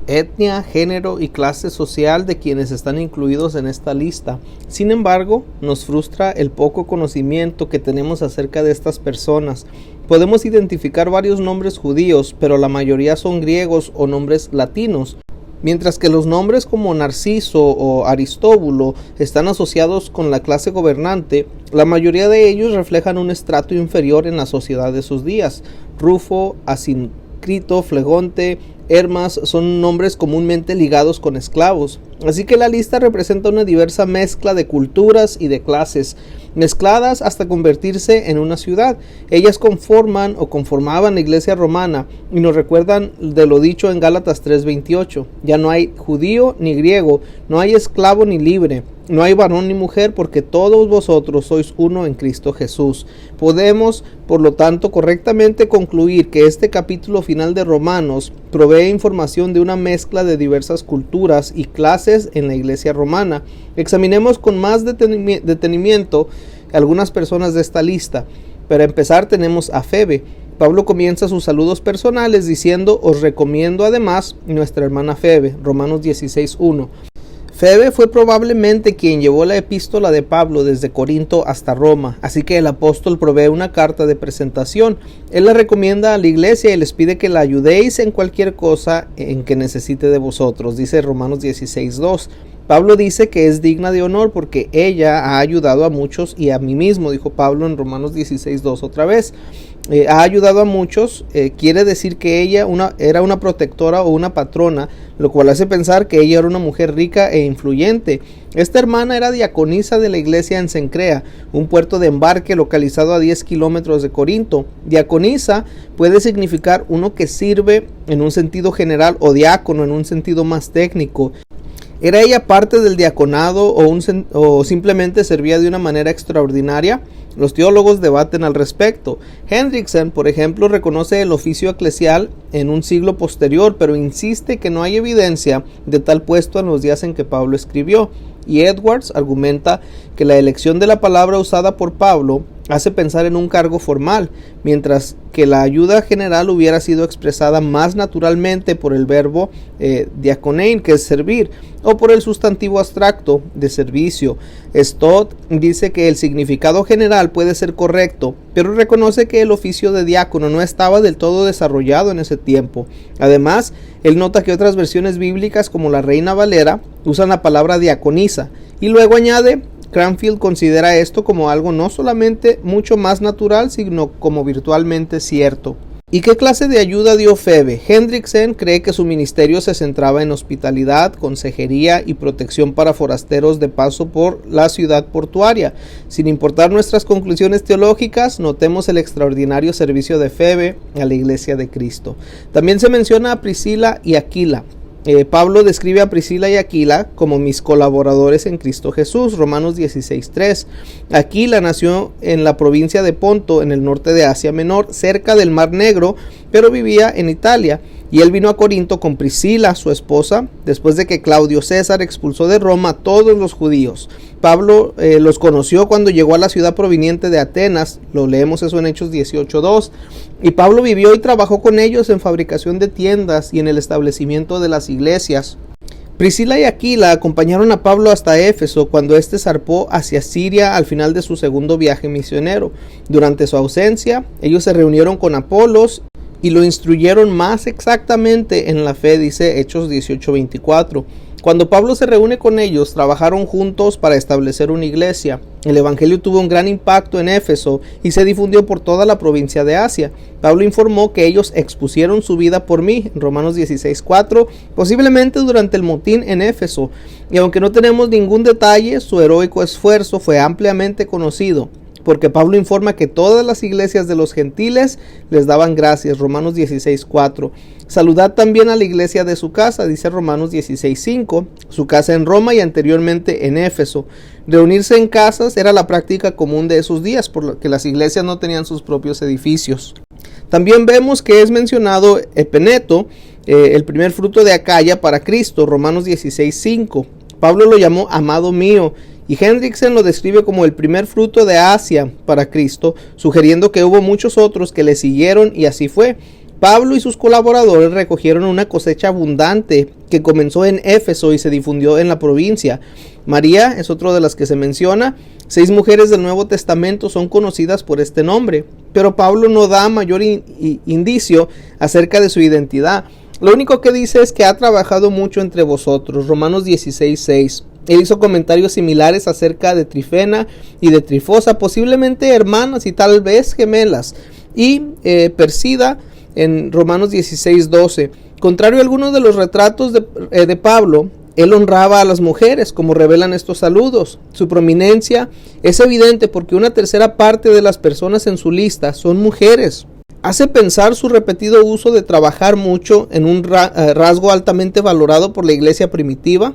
etnia, género y clase social de quienes están incluidos en esta lista. Sin embargo, nos frustra el poco conocimiento que tenemos acerca de estas personas. Podemos identificar varios nombres judíos, pero la mayoría son griegos o nombres latinos. Mientras que los nombres como Narciso o Aristóbulo están asociados con la clase gobernante, la mayoría de ellos reflejan un estrato inferior en la sociedad de sus días. Rufo, Asincrito, Flegonte, Hermas son nombres comúnmente ligados con esclavos. Así que la lista representa una diversa mezcla de culturas y de clases, mezcladas hasta convertirse en una ciudad. Ellas conforman o conformaban la iglesia romana y nos recuerdan de lo dicho en Gálatas 3:28. Ya no hay judío ni griego, no hay esclavo ni libre, no hay varón ni mujer, porque todos vosotros sois uno en Cristo Jesús. Podemos, por lo tanto, correctamente concluir que este capítulo final de Romanos provee información de una mezcla de diversas culturas y clases en la iglesia romana. Examinemos con más detenimiento algunas personas de esta lista. Para empezar tenemos a Febe. Pablo comienza sus saludos personales diciendo: os recomiendo además nuestra hermana Febe, Romanos 16:1. Febe fue probablemente quien llevó la epístola de Pablo desde Corinto hasta Roma, así que el apóstol provee una carta de presentación. Él la recomienda a la iglesia y les pide que la ayudéis en cualquier cosa en que necesite de vosotros, dice Romanos 16:2. Pablo dice que es digna de honor porque ella ha ayudado a muchos y a mí mismo, dijo Pablo en Romanos 16:2 otra vez. Ha ayudado a muchos, quiere decir que ella era una protectora o una patrona, lo cual hace pensar que ella era una mujer rica e influyente. Esta hermana era diaconisa de la iglesia en Cencrea, un puerto de embarque localizado a 10 kilómetros de Corinto. Diaconisa puede significar uno que sirve en un sentido general o diácono en un sentido más técnico. ¿Era ella parte del diaconado o simplemente servía de una manera extraordinaria? Los teólogos debaten al respecto. Hendrickson, por ejemplo, reconoce el oficio eclesial en un siglo posterior, pero insiste que no hay evidencia de tal puesto en los días en que Pablo escribió. Y Edwards argumenta que la elección de la palabra usada por Pablo hace pensar en un cargo formal, mientras que la ayuda general hubiera sido expresada más naturalmente por el verbo diakonein, que es servir, o por el sustantivo abstracto de servicio. Stott dice que el significado general puede ser correcto, pero reconoce que el oficio de diácono no estaba del todo desarrollado en ese tiempo. Además, él nota que otras versiones bíblicas, como la Reina Valera, usan la palabra diaconisa, y luego añade: Cranfield considera esto como algo no solamente mucho más natural, sino como virtualmente cierto. ¿Y qué clase de ayuda dio Febe? Hendrickson cree que su ministerio se centraba en hospitalidad, consejería y protección para forasteros de paso por la ciudad portuaria. Sin importar nuestras conclusiones teológicas, notemos el extraordinario servicio de Febe a la iglesia de Cristo. También se menciona a Priscila y Aquila. Pablo describe a Priscila y Aquila como mis colaboradores en Cristo Jesús, Romanos 16:3. Aquila nació en la provincia de Ponto, en el norte de Asia Menor, cerca del Mar Negro, pero vivía en Italia. Y él vino a Corinto con Priscila, su esposa, después de que Claudio César expulsó de Roma a todos los judíos. Pablo los conoció cuando llegó a la ciudad proveniente de Atenas, lo leemos eso en Hechos 18:2, y Pablo vivió y trabajó con ellos en fabricación de tiendas y en el establecimiento de las iglesias. Priscila y Aquila acompañaron a Pablo hasta Éfeso cuando éste zarpó hacia Siria al final de su segundo viaje misionero. Durante su ausencia, ellos se reunieron con Apolos y lo instruyeron más exactamente en la fe, dice Hechos 18:24. Cuando Pablo se reúne con ellos, trabajaron juntos para establecer una iglesia. El evangelio tuvo un gran impacto en Éfeso y se difundió por toda la provincia de Asia. Pablo informó que ellos expusieron su vida por mí, en Romanos 16:4, posiblemente durante el motín en Éfeso. Y aunque no tenemos ningún detalle, su heroico esfuerzo fue ampliamente conocido, porque Pablo informa que todas las iglesias de los gentiles les daban gracias, Romanos 16:4. Saludad también a la iglesia de su casa, dice Romanos 16:5, su casa en Roma y anteriormente en Éfeso. Reunirse en casas era la práctica común de esos días, por lo que las iglesias no tenían sus propios edificios. También vemos que es mencionado Epeneto, el primer fruto de Acaya para Cristo, Romanos 16:5. Pablo lo llamó amado mío, y Hendrickson lo describe como el primer fruto de Asia para Cristo, sugiriendo que hubo muchos otros que le siguieron, y así fue. Pablo y sus colaboradores recogieron una cosecha abundante que comenzó en Éfeso y se difundió en la provincia. María es otra de las que se menciona. 6 mujeres del Nuevo Testamento son conocidas por este nombre, pero Pablo no da mayor indicio acerca de su identidad. Lo único que dice es que ha trabajado mucho entre vosotros, Romanos 16:6. Él hizo comentarios similares acerca de Trifena y de Trifosa, posiblemente hermanas y tal vez gemelas, y Persida en Romanos 16:12. Contrario a algunos de los retratos de Pablo, él honraba a las mujeres, como revelan estos saludos. Su prominencia es evidente porque una tercera parte de las personas en su lista son mujeres. Hace pensar su repetido uso de trabajar mucho en un rasgo altamente valorado por la iglesia primitiva.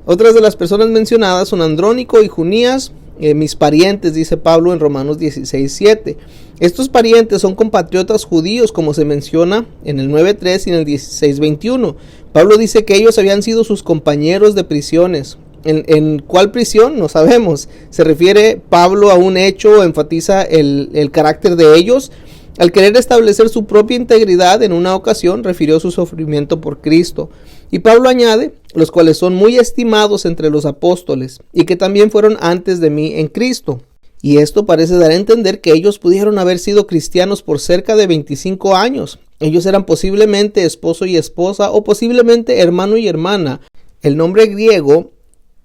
Otras de las personas mencionadas son Andrónico y Junías, mis parientes, dice Pablo en Romanos 16:7. Estos parientes son compatriotas judíos, como se menciona en el 9:3 y en el 16:21. Pablo dice que ellos habían sido sus compañeros de prisiones. ¿En cuál prisión? No sabemos. Se refiere Pablo a un hecho o enfatiza el carácter de ellos. Al querer establecer su propia integridad, en una ocasión refirió su sufrimiento por Cristo. Y Pablo añade, los cuales son muy estimados entre los apóstoles, y que también fueron antes de mí en Cristo. Y esto parece dar a entender que ellos pudieron haber sido cristianos por cerca de 25 años. Ellos eran posiblemente esposo y esposa, o posiblemente hermano y hermana. El nombre griego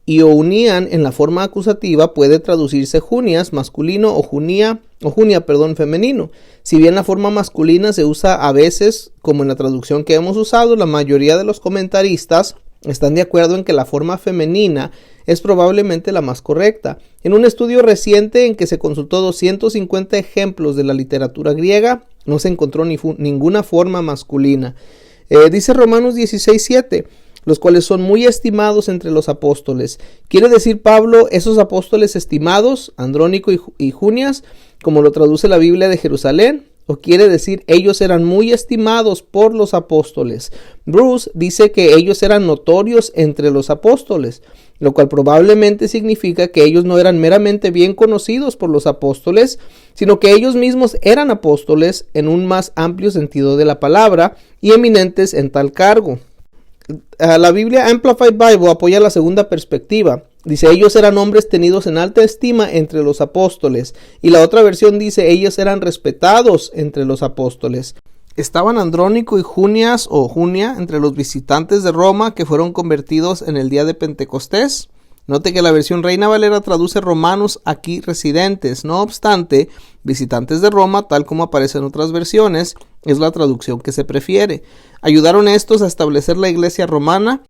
Iounian en la forma acusativa puede traducirse Junias masculino o Junia femenino. Si bien la forma masculina se usa a veces, como en la traducción que hemos usado, la mayoría de los comentaristas están de acuerdo en que la forma femenina es probablemente la más correcta. En un estudio reciente en que se consultó 250 ejemplos de la literatura griega, no se encontró ninguna forma masculina. Dice Romanos 16:7. Los cuales son muy estimados entre los apóstoles. ¿Quiere decir Pablo esos apóstoles estimados, Andrónico y Junias, como lo traduce la Biblia de Jerusalén? ¿O quiere decir ellos eran muy estimados por los apóstoles? Bruce dice que ellos eran notorios entre los apóstoles, lo cual probablemente significa que ellos no eran meramente bien conocidos por los apóstoles, sino que ellos mismos eran apóstoles en un más amplio sentido de la palabra y eminentes en tal cargo. La Biblia Amplified Bible apoya la segunda perspectiva. Dice, ellos eran hombres tenidos en alta estima entre los apóstoles. Y la otra versión dice, ellos eran respetados entre los apóstoles. Estaban Andrónico y Junias o Junia entre los visitantes de Roma que fueron convertidos en el día de Pentecostés. Note que la versión Reina Valera traduce romanos aquí residentes. No obstante, visitantes de Roma, tal como aparece en otras versiones, es la traducción que se prefiere. ¿Ayudaron estos a establecer la iglesia romana?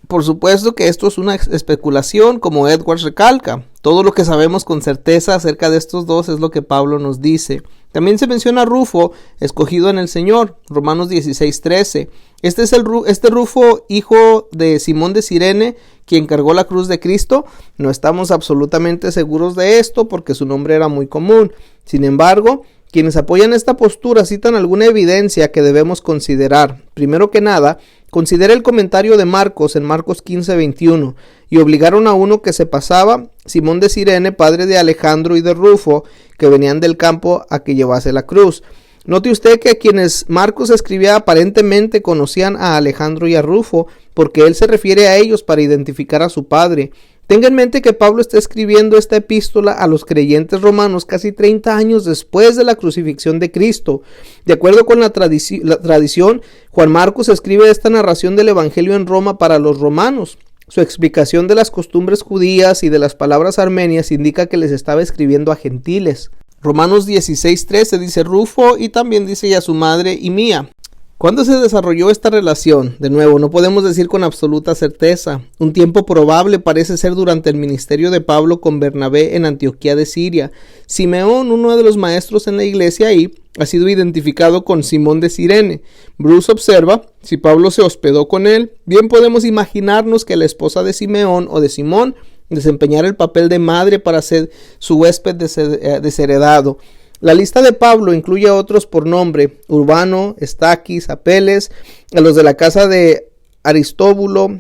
Por supuesto que esto es una especulación, como Edwards recalca. Todo lo que sabemos con certeza acerca de estos dos es lo que Pablo nos dice. También se menciona a Rufo, escogido en el Señor, Romanos 16:13. Este Rufo, hijo de Simón de Cirene, quien cargó la cruz de Cristo. No estamos absolutamente seguros de esto porque su nombre era muy común. Sin embargo, quienes apoyan esta postura citan alguna evidencia que debemos considerar. Primero que nada, considera el comentario de Marcos en Marcos 15:21. Y obligaron a uno que se pasaba, Simón de Cirene, padre de Alejandro y de Rufo, que venían del campo, a que llevase la cruz. Note usted que a quienes Marcos escribía aparentemente conocían a Alejandro y a Rufo, porque él se refiere a ellos para identificar a su padre. Tenga en mente que Pablo está escribiendo esta epístola a los creyentes romanos casi 30 años después de la crucifixión de Cristo. De acuerdo con la tradición, Juan Marcos escribe esta narración del Evangelio en Roma para los romanos. Su explicación de las costumbres judías y de las palabras armenias indica que les estaba escribiendo a gentiles. Romanos 16:13 dice Rufo y también dice y a su madre y mía. ¿Cuándo se desarrolló esta relación? De nuevo, no podemos decir con absoluta certeza. Un tiempo probable parece ser durante el ministerio de Pablo con Bernabé en Antioquía de Siria. Simeón, uno de los maestros en la iglesia ahí, ha sido identificado con Simón de Cirene. Bruce observa, si Pablo se hospedó con él, bien podemos imaginarnos que la esposa de Simeón o de Simón desempeñara el papel de madre para ser su huésped desheredado. La lista de Pablo incluye a otros por nombre: Urbano, Estaquis, Apeles, a los de la casa de Aristóbulo,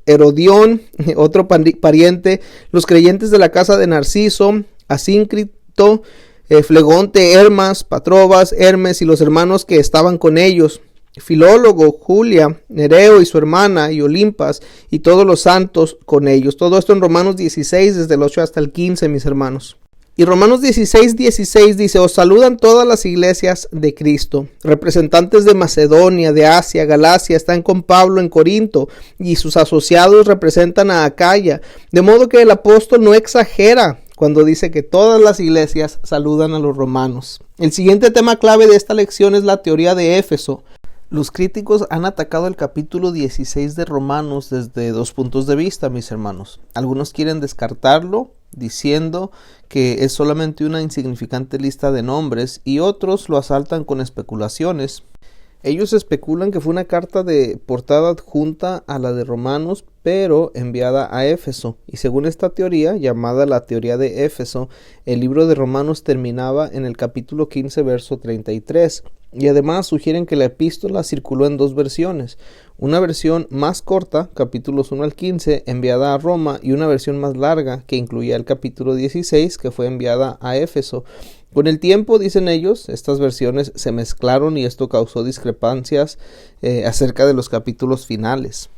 Herodión, otro pariente, los creyentes de la casa de Narciso, Asíncrito, Flegonte, Hermas, Patrobas, Hermes y los hermanos que estaban con ellos, Filólogo, Julia, Nereo y su hermana, y Olimpas, y todos los santos con ellos. Todo esto en Romanos 16, desde el 8 hasta el 15, mis hermanos. Y Romanos 16:16 dice, os saludan todas las iglesias de Cristo. Representantes de Macedonia, de Asia, Galacia, están con Pablo en Corinto, y sus asociados representan a Acaya. De modo que el apóstol no exagera cuando dice que todas las iglesias saludan a los romanos. El siguiente tema clave de esta lección es la teoría de Éfeso. Los críticos han atacado el capítulo 16 de Romanos desde dos puntos de vista, mis hermanos. Algunos quieren descartarlo, diciendo que es solamente una insignificante lista de nombres, y otros lo asaltan con especulaciones. Ellos especulan que fue una carta de portada adjunta a la de Romanos, pero enviada a Éfeso. Y según esta teoría, llamada la teoría de Éfeso, el libro de Romanos terminaba en el capítulo 15, verso 33. Y además sugieren que la epístola circuló en dos versiones. Una versión más corta, capítulos 1 al 15, enviada a Roma, y una versión más larga, que incluía el capítulo 16, que fue enviada a Éfeso. Con el tiempo, dicen ellos, estas versiones se mezclaron y esto causó discrepancias acerca de los capítulos finales.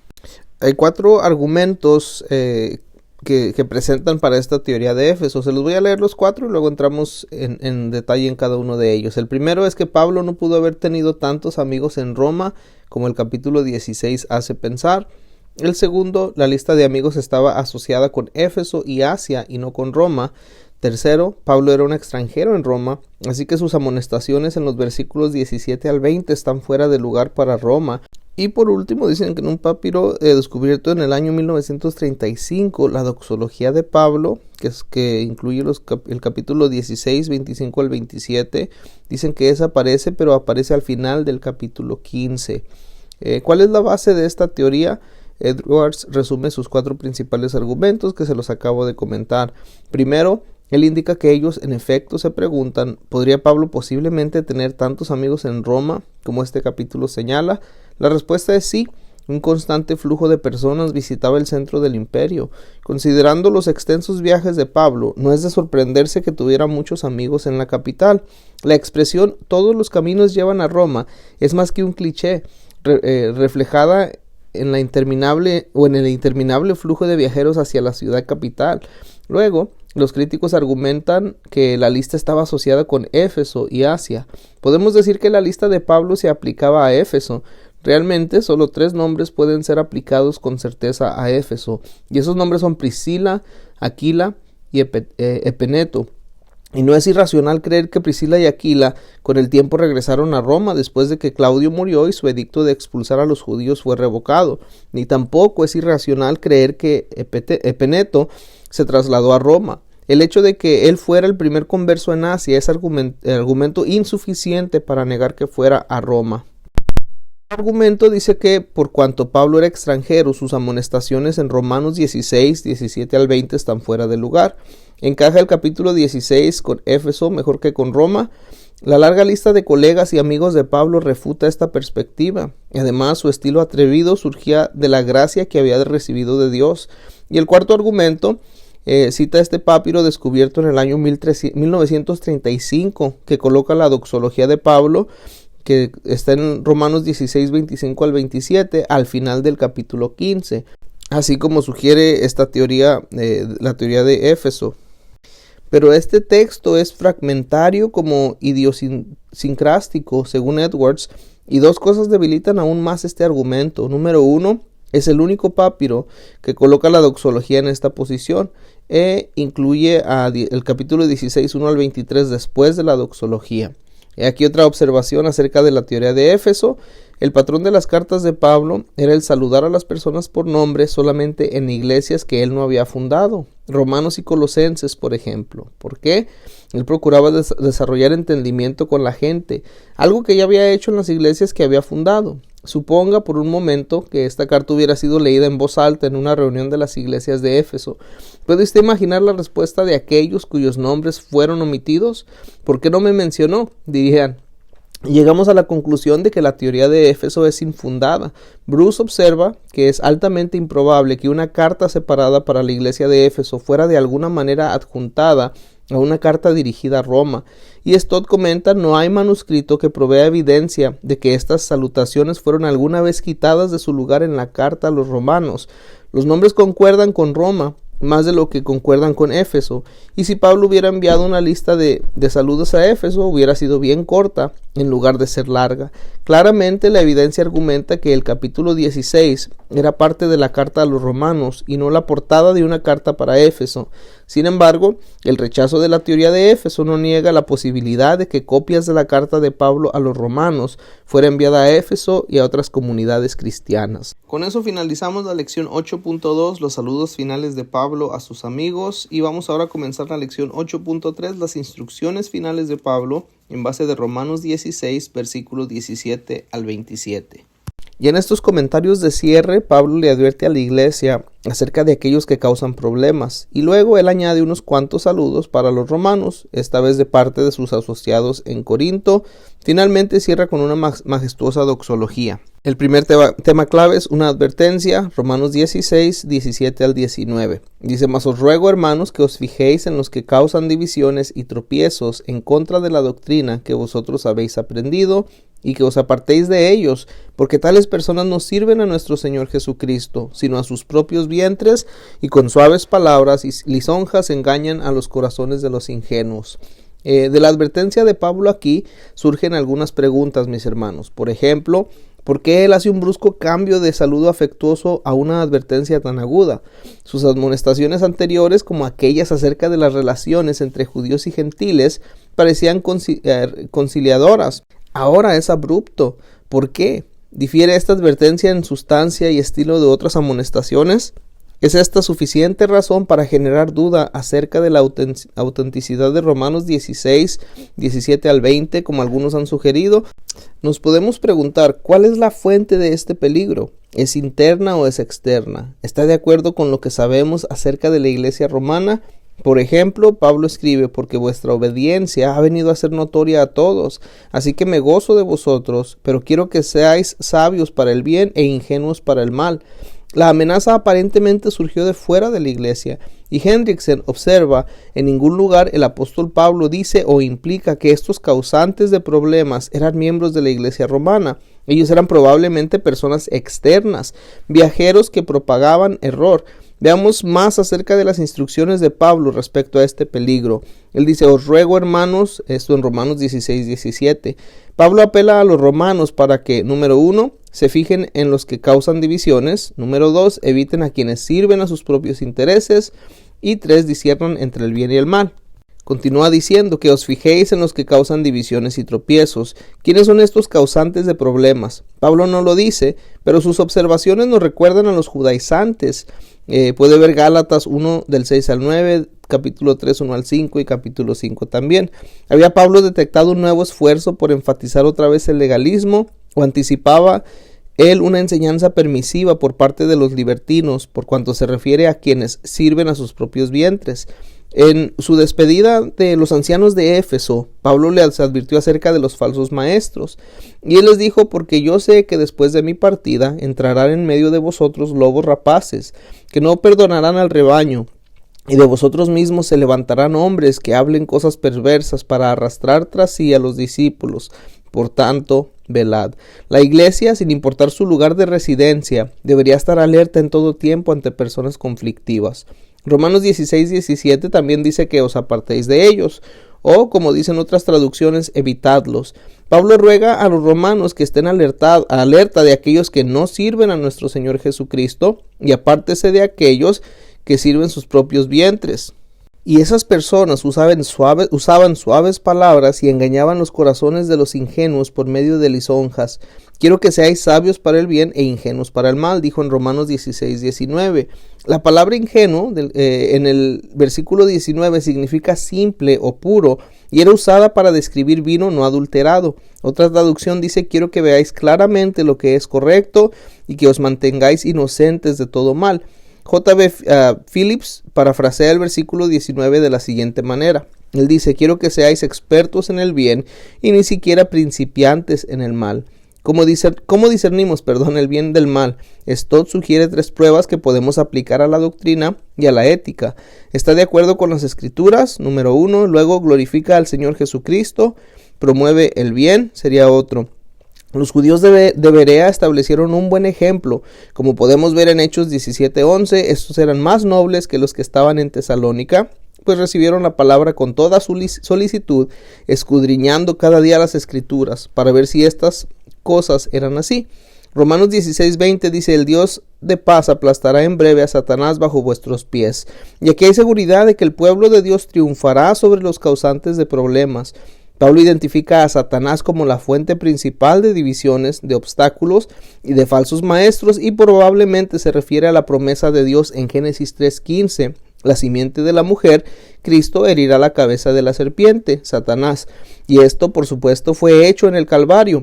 Hay cuatro argumentos que presentan para esta teoría de Éfeso. Se los voy a leer los cuatro y luego entramos en detalle en cada uno de ellos. El primero es que Pablo no pudo haber tenido tantos amigos en Roma como el capítulo 16 hace pensar. El segundo, la lista de amigos estaba asociada con Éfeso y Asia y no con Roma. Tercero, Pablo era un extranjero en Roma, así que sus amonestaciones en los versículos 17 al 20 están fuera de lugar para Roma. Y por último, dicen que en un papiro descubierto en el año 1935, la doxología de Pablo, que incluye el capítulo 16, 25 al 27, dicen que esa aparece, pero aparece al final del capítulo 15. ¿Cuál es la base de esta teoría? Edwards resume sus cuatro principales argumentos que se los acabo de comentar. Primero, él indica que ellos en efecto se preguntan, ¿podría Pablo posiblemente tener tantos amigos en Roma como este capítulo señala? La respuesta es sí. Un constante flujo de personas visitaba el centro del imperio. Considerando los extensos viajes de Pablo, no es de sorprenderse que tuviera muchos amigos en la capital. La expresión todos los caminos llevan a Roma es más que un cliché, reflejada en el interminable flujo de viajeros hacia la ciudad capital. Luego, los críticos argumentan que la lista estaba asociada con Éfeso y Asia. Podemos decir que la lista de Pablo se aplicaba a Éfeso. Realmente, solo 3 nombres pueden ser aplicados con certeza a Éfeso, y esos nombres son Priscila, Aquila y Epeneto. Y no es irracional creer que Priscila y Aquila con el tiempo regresaron a Roma después de que Claudio murió y su edicto de expulsar a los judíos fue revocado. Ni tampoco es irracional creer que Epeneto se trasladó a Roma. El hecho de que él fuera el primer converso en Asia es argumento insuficiente para negar que fuera a Roma. El argumento dice que por cuanto Pablo era extranjero, sus amonestaciones en Romanos 16, 17 al 20 están fuera de lugar. Encaja el capítulo 16 con Éfeso mejor que con Roma. La larga lista de colegas y amigos de Pablo refuta esta perspectiva. Además, su estilo atrevido surgía de la gracia que había recibido de Dios. Y el cuarto argumento cita este papiro descubierto en el año 1935, que coloca la doxología de Pablo, que está en Romanos 16, 25 al 27, al final del capítulo 15, así como sugiere esta teoría, la teoría de Éfeso. Pero este texto es fragmentario como idiosincrástico, según Edwards, y dos cosas debilitan aún más este argumento. Número uno, es el único papiro que coloca la doxología en esta posición e incluye el capítulo 16, 1 al 23 después de la doxología. Aquí otra observación acerca de la teoría de Éfeso. El patrón de las cartas de Pablo era el saludar a las personas por nombre solamente en iglesias que él no había fundado. Romanos y Colosenses, por ejemplo. ¿Por qué? Él procuraba desarrollar entendimiento con la gente, algo que ya había hecho en las iglesias que había fundado. Suponga por un momento que esta carta hubiera sido leída en voz alta en una reunión de las iglesias de Éfeso. ¿Puede usted imaginar la respuesta de aquellos cuyos nombres fueron omitidos? ¿Por qué no me mencionó?, dirían. Llegamos a la conclusión de que la teoría de Éfeso es infundada. Bruce observa que es altamente improbable que una carta separada para la iglesia de Éfeso fuera de alguna manera adjuntada a una carta dirigida a Roma, y Stott comenta: no hay manuscrito que provea evidencia de que estas salutaciones fueron alguna vez quitadas de su lugar en la carta a los romanos. Los nombres concuerdan con Roma más de lo que concuerdan con Éfeso, y si Pablo hubiera enviado una lista de saludos a Éfeso, hubiera sido bien corta en lugar de ser larga. Claramente la evidencia argumenta que el capítulo 16 era parte de la carta a los romanos y no la portada de una carta para Éfeso. Sin embargo, el rechazo de la teoría de Éfeso no niega la posibilidad de que copias de la carta de Pablo a los romanos fuera enviada a Éfeso y a otras comunidades cristianas. Con eso finalizamos la lección 8.2, los saludos finales de Pablo a sus amigos, y vamos ahora a comenzar la lección 8.3, las instrucciones finales de Pablo en base de Romanos 16, versículos 17 al 27. Y en estos comentarios de cierre, Pablo le advierte a la iglesia acerca de aquellos que causan problemas, y luego él añade unos cuantos saludos para los romanos, esta vez de parte de sus asociados en Corinto. Finalmente cierra con una majestuosa doxología. El primer tema clave es una advertencia, Romanos 16, 17 al 19. Dice: mas os ruego, hermanos, que os fijéis en los que causan divisiones y tropiezos en contra de la doctrina que vosotros habéis aprendido, y que os apartéis de ellos, porque tales personas no sirven a nuestro Señor Jesucristo, sino a sus propios vientres, y con suaves palabras y lisonjas engañan a los corazones de los ingenuos. De la advertencia de Pablo aquí surgen algunas preguntas, mis hermanos. Por ejemplo, ¿por qué él hace un brusco cambio de saludo afectuoso a una advertencia tan aguda? Sus admonestaciones anteriores, como aquellas acerca de las relaciones entre judíos y gentiles, parecían conciliadoras. Ahora es abrupto. ¿Por qué? ¿Difiere esta advertencia en sustancia y estilo de otras amonestaciones? ¿Es esta suficiente razón para generar duda acerca de la autenticidad de Romanos 16, 17 al 20, como algunos han sugerido? Nos podemos preguntar, ¿cuál es la fuente de este peligro? ¿Es interna o es externa? ¿Está de acuerdo con lo que sabemos acerca de la iglesia romana? Por ejemplo, Pablo escribe: porque vuestra obediencia ha venido a ser notoria a todos, así que me gozo de vosotros, pero quiero que seáis sabios para el bien e ingenuos para el mal. La amenaza aparentemente surgió de fuera de la iglesia, y Hendriksen observa: en ningún lugar el apóstol Pablo dice o implica que estos causantes de problemas eran miembros de la iglesia romana. Ellos eran probablemente personas externas, viajeros que propagaban error. Veamos más acerca de las instrucciones de Pablo respecto a este peligro. Él dice: os ruego, hermanos, esto en Romanos 16, 17. Pablo apela a los romanos para que, número 1, se fijen en los que causan divisiones, número 2, eviten a quienes sirven a sus propios intereses, y 3, disciernan entre el bien y el mal. Continúa diciendo que os fijéis en los que causan divisiones y tropiezos. ¿Quiénes son estos causantes de problemas? Pablo no lo dice, pero sus observaciones nos recuerdan a los judaizantes. Puede ver Gálatas 1 del 6 al 9, capítulo 3, 1 al 5 y capítulo 5 también. ¿Había Pablo detectado un nuevo esfuerzo por enfatizar otra vez el legalismo o anticipaba él una enseñanza permisiva por parte de los libertinos por cuanto se refiere a quienes sirven a sus propios vientres? En su despedida de los ancianos de Éfeso, Pablo les advirtió acerca de los falsos maestros, y él les dijo: porque yo sé que después de mi partida entrarán en medio de vosotros lobos rapaces, que no perdonarán al rebaño, y de vosotros mismos se levantarán hombres que hablen cosas perversas para arrastrar tras sí a los discípulos. Por tanto, velad. La iglesia, sin importar su lugar de residencia, debería estar alerta en todo tiempo ante personas conflictivas. Romanos 16:17 también dice que os apartéis de ellos, o como dicen otras traducciones, evitadlos. Pablo ruega a los romanos que estén alerta de aquellos que no sirven a nuestro Señor Jesucristo, y apártese de aquellos que sirven sus propios vientres. Y esas personas usaban suaves palabras y engañaban los corazones de los ingenuos por medio de lisonjas. Quiero que seáis sabios para el bien e ingenuos para el mal, dijo en Romanos 16:19. La palabra ingenuo en el versículo 19 significa simple o puro y era usada para describir vino no adulterado. Otra traducción dice: quiero que veáis claramente lo que es correcto y que os mantengáis inocentes de todo mal. J.B. Phillips parafrasea el versículo 19 de la siguiente manera. Él dice: quiero que seáis expertos en el bien y ni siquiera principiantes en el mal. ¿Cómo discernimos el bien del mal? Stott sugiere 3 pruebas que podemos aplicar a la doctrina y a la ética. Está de acuerdo con las escrituras, número 1. Luego glorifica al Señor Jesucristo. Promueve el bien, sería otro. Los judíos de Berea establecieron un buen ejemplo. Como podemos ver en Hechos 17:11, estos eran más nobles que los que estaban en Tesalónica, pues recibieron la palabra con toda su solicitud, escudriñando cada día las escrituras, para ver si estas cosas eran así. Romanos 16:20 dice: el Dios de paz aplastará en breve a Satanás bajo vuestros pies. Y aquí hay seguridad de que el pueblo de Dios triunfará sobre los causantes de problemas. Pablo identifica a Satanás como la fuente principal de divisiones, de obstáculos y de falsos maestros, y probablemente se refiere a la promesa de Dios en Génesis 3:15. La simiente de la mujer, Cristo, herirá la cabeza de la serpiente, Satanás. Y esto, por supuesto, fue hecho en el Calvario.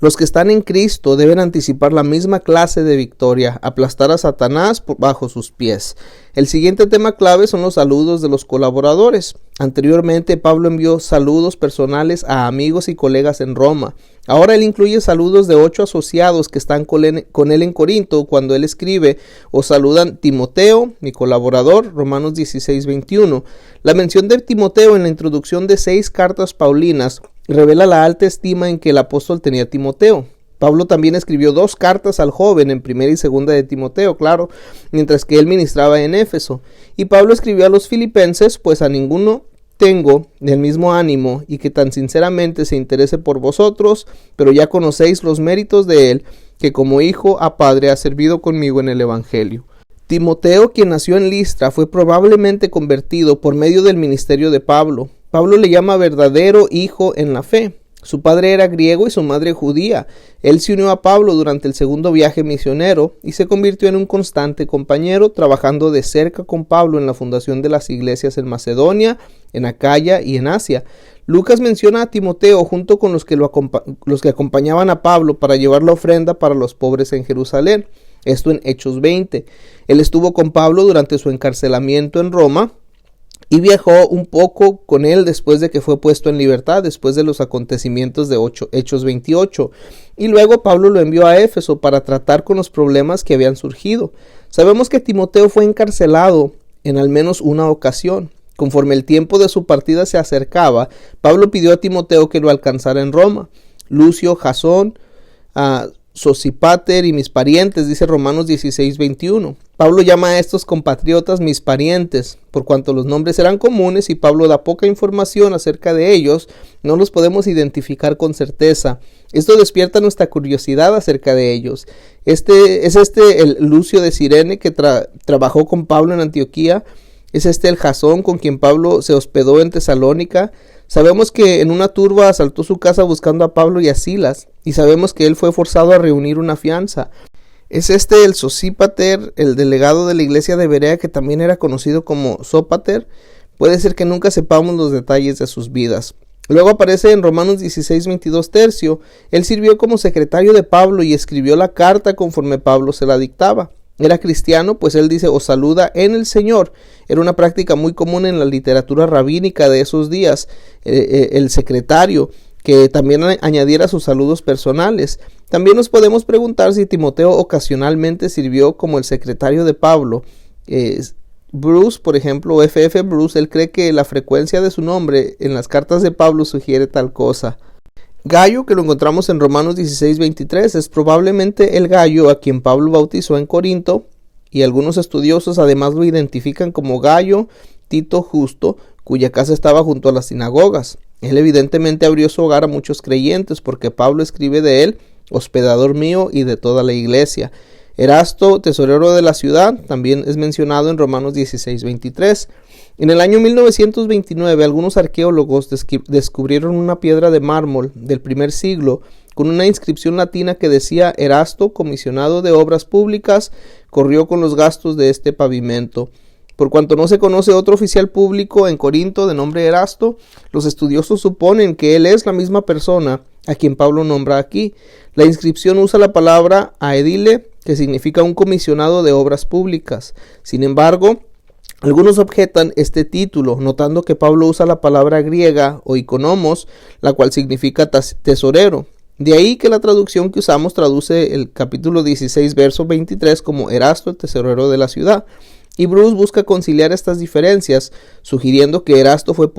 Los que están en Cristo deben anticipar la misma clase de victoria, aplastar a Satanás bajo sus pies. El siguiente tema clave son los saludos de los colaboradores. Anteriormente, Pablo envió saludos personales a amigos y colegas en Roma. Ahora él incluye saludos de 8 asociados que están con él en Corinto cuando él escribe: os saludan Timoteo, mi colaborador, Romanos 16:21. La mención de Timoteo en la introducción de 6 cartas paulinas revela la alta estima en que el apóstol tenía a Timoteo. Pablo también escribió 2 cartas al joven, en primera y segunda de Timoteo, claro, mientras que él ministraba en Éfeso. Y Pablo escribió a los filipenses: pues a ninguno tengo del mismo ánimo y que tan sinceramente se interese por vosotros, pero ya conocéis los méritos de él, que como hijo a padre ha servido conmigo en el evangelio. Timoteo, quien nació en Listra, fue probablemente convertido por medio del ministerio de Pablo. Pablo le llama verdadero hijo en la fe. Su padre era griego y su madre judía. Él se unió a Pablo durante el segundo viaje misionero y se convirtió en un constante compañero, trabajando de cerca con Pablo en la fundación de las iglesias en Macedonia, en Acaya y en Asia. Lucas menciona a Timoteo junto con los que acompañaban a Pablo para llevar la ofrenda para los pobres en Jerusalén. Esto en Hechos 20. Él estuvo con Pablo durante su encarcelamiento en Roma y viajó un poco con él después de que fue puesto en libertad, después de los acontecimientos de Hechos 28. Y luego Pablo lo envió a Éfeso para tratar con los problemas que habían surgido. Sabemos que Timoteo fue encarcelado en al menos una ocasión. Conforme el tiempo de su partida se acercaba, Pablo pidió a Timoteo que lo alcanzara en Roma. Lucio, Jasón, Sosípater y mis parientes, dice Romanos 16:21. Pablo llama a estos compatriotas mis parientes, por cuanto los nombres eran comunes y Pablo da poca información acerca de ellos, no los podemos identificar con certeza. Esto despierta nuestra curiosidad acerca de ellos. El Lucio de Cirene que trabajó con Pablo en Antioquía. Es el Jasón con quien Pablo se hospedó en Tesalónica. Sabemos que en una turba asaltó su casa buscando a Pablo y a Silas, y sabemos que él fue forzado a reunir una fianza. Es el Sosípater, el delegado de la iglesia de Berea, que también era conocido como Sópater. Puede ser que nunca sepamos los detalles de sus vidas. Luego aparece en Romanos 16:22 tercio. Él sirvió como secretario de Pablo y escribió la carta conforme Pablo se la dictaba. Era cristiano, pues él dice, os saluda en el Señor. Era una práctica muy común en la literatura rabínica de esos días. El secretario que también añadiera sus saludos personales. También nos podemos preguntar si Timoteo ocasionalmente sirvió como el secretario de Pablo. Bruce, por ejemplo, F.F. Bruce, él cree que la frecuencia de su nombre en las cartas de Pablo sugiere tal cosa. Gayo, que lo encontramos en Romanos 16:23, es probablemente el Gayo a quien Pablo bautizó en Corinto, y algunos estudiosos además lo identifican como Gayo Tito Justo, cuya casa estaba junto a las sinagogas. Él evidentemente abrió su hogar a muchos creyentes, porque Pablo escribe de él, hospedador mío y de toda la iglesia. Erasto, tesorero de la ciudad, también es mencionado en Romanos 16:23. En el año 1929, algunos arqueólogos descubrieron una piedra de mármol del primer siglo con una inscripción latina que decía: Erasto, comisionado de obras públicas, corrió con los gastos de este pavimento. Por cuanto no se conoce otro oficial público en Corinto de nombre Erasto, los estudiosos suponen que él es la misma persona a quien Pablo nombra aquí. La inscripción usa la palabra aedile, que significa un comisionado de obras públicas. Sin embargo, algunos objetan este título, notando que Pablo usa la palabra griega o ikonomos, la cual significa tesorero. De ahí que la traducción que usamos traduce el capítulo 16, verso 23 como Erasto, el tesorero de la ciudad. Y Bruce busca conciliar estas diferencias, sugiriendo que Erasto fue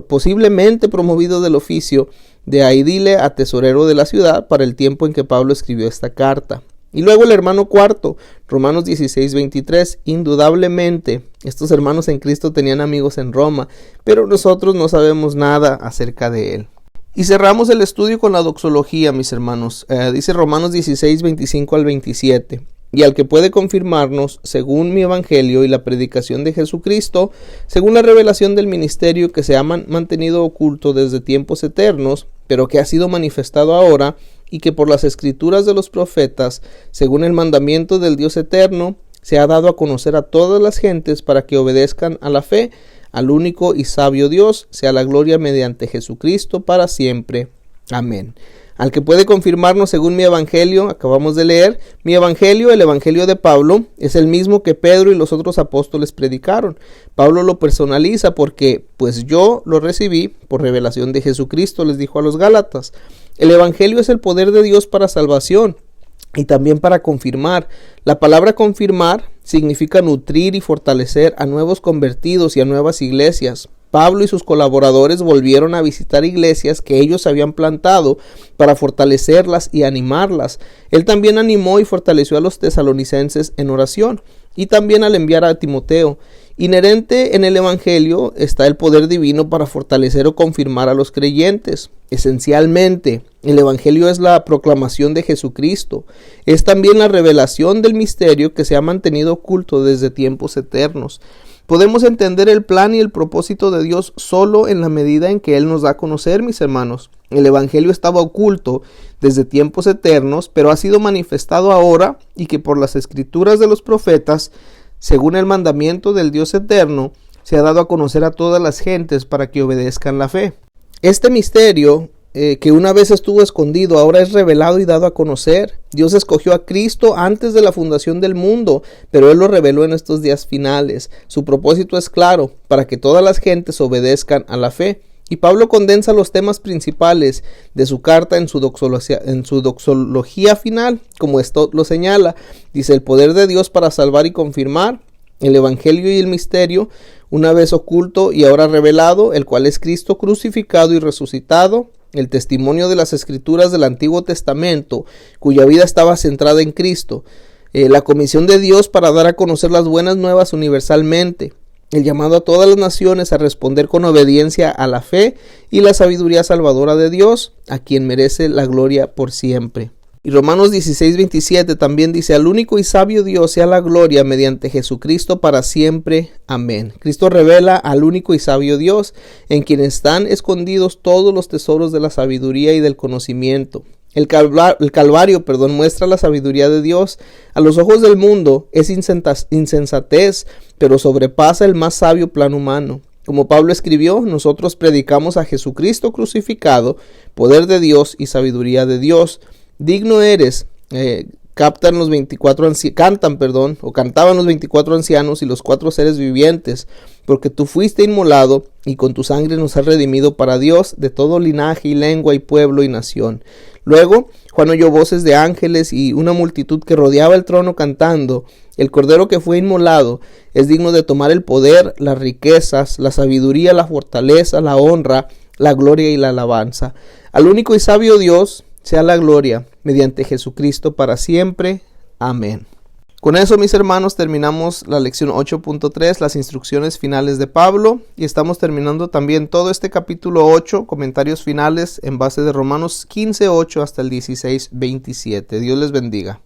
posiblemente promovido del oficio de aedile a tesorero de la ciudad para el tiempo en que Pablo escribió esta carta. Y luego el hermano cuarto, Romanos 16:23, indudablemente estos hermanos en Cristo tenían amigos en Roma, pero nosotros no sabemos nada acerca de él. Y cerramos el estudio con la doxología, mis hermanos. Dice Romanos 16:25 al 27. Y al que puede confirmarnos, según mi evangelio y la predicación de Jesucristo, según la revelación del ministerio que se ha mantenido oculto desde tiempos eternos, pero que ha sido manifestado ahora, y que por las escrituras de los profetas, según el mandamiento del Dios eterno, se ha dado a conocer a todas las gentes para que obedezcan a la fe, al único y sabio Dios, sea la gloria mediante Jesucristo para siempre. Amén. Al que puede confirmarnos según mi evangelio, acabamos de leer, mi evangelio, el evangelio de Pablo, es el mismo que Pedro y los otros apóstoles predicaron. Pablo lo personaliza porque, pues yo lo recibí por revelación de Jesucristo, les dijo a los Gálatas. El evangelio es el poder de Dios para salvación y también para confirmar. La palabra confirmar significa nutrir y fortalecer a nuevos convertidos y a nuevas iglesias. Pablo y sus colaboradores volvieron a visitar iglesias que ellos habían plantado para fortalecerlas y animarlas. Él también animó y fortaleció a los tesalonicenses en oración y también al enviar a Timoteo. Inherente en el evangelio está el poder divino para fortalecer o confirmar a los creyentes. Esencialmente, el evangelio es la proclamación de Jesucristo. Es también la revelación del misterio que se ha mantenido oculto desde tiempos eternos. Podemos entender el plan y el propósito de Dios solo en la medida en que Él nos da a conocer, mis hermanos. El evangelio estaba oculto desde tiempos eternos, pero ha sido manifestado ahora, y que por las escrituras de los profetas, según el mandamiento del Dios eterno, se ha dado a conocer a todas las gentes para que obedezcan la fe. Este misterio que una vez estuvo escondido, ahora es revelado y dado a conocer. Dios escogió a Cristo antes de la fundación del mundo, pero Él lo reveló en estos días finales. Su propósito es claro, para que todas las gentes obedezcan a la fe. Y Pablo condensa los temas principales de su carta en su doxología final, como esto lo señala. Dice: el poder de Dios para salvar y confirmar, el evangelio y el misterio, una vez oculto y ahora revelado, el cual es Cristo crucificado y resucitado, el testimonio de las escrituras del Antiguo Testamento, cuya vida estaba centrada en Cristo, la comisión de Dios para dar a conocer las buenas nuevas universalmente, el llamado a todas las naciones a responder con obediencia a la fe y la sabiduría salvadora de Dios, a quien merece la gloria por siempre. Y Romanos 16:27 también dice: al único y sabio Dios sea la gloria mediante Jesucristo para siempre. Amén. Cristo revela al único y sabio Dios, en quien están escondidos todos los tesoros de la sabiduría y del conocimiento. El Calvario, muestra la sabiduría de Dios. A los ojos del mundo es insensatez, pero sobrepasa el más sabio plan humano. Como Pablo escribió, nosotros predicamos a Jesucristo crucificado, poder de Dios y sabiduría de Dios. Digno eres, cantaban los 24 ancianos y los 4 seres vivientes, porque tú fuiste inmolado y con tu sangre nos has redimido para Dios de todo linaje y lengua y pueblo y nación. Luego Juan oyó voces de ángeles y una multitud que rodeaba el trono cantando: el Cordero que fue inmolado es digno de tomar el poder, las riquezas, la sabiduría, la fortaleza, la honra, la gloria y la alabanza. Al único y sabio Dios sea la gloria mediante Jesucristo para siempre. Amén. Con eso, mis hermanos, terminamos la lección 8.3, las instrucciones finales de Pablo, y estamos terminando también todo este capítulo 8, comentarios finales en base de Romanos 15:8 hasta el 16:27. Dios les bendiga.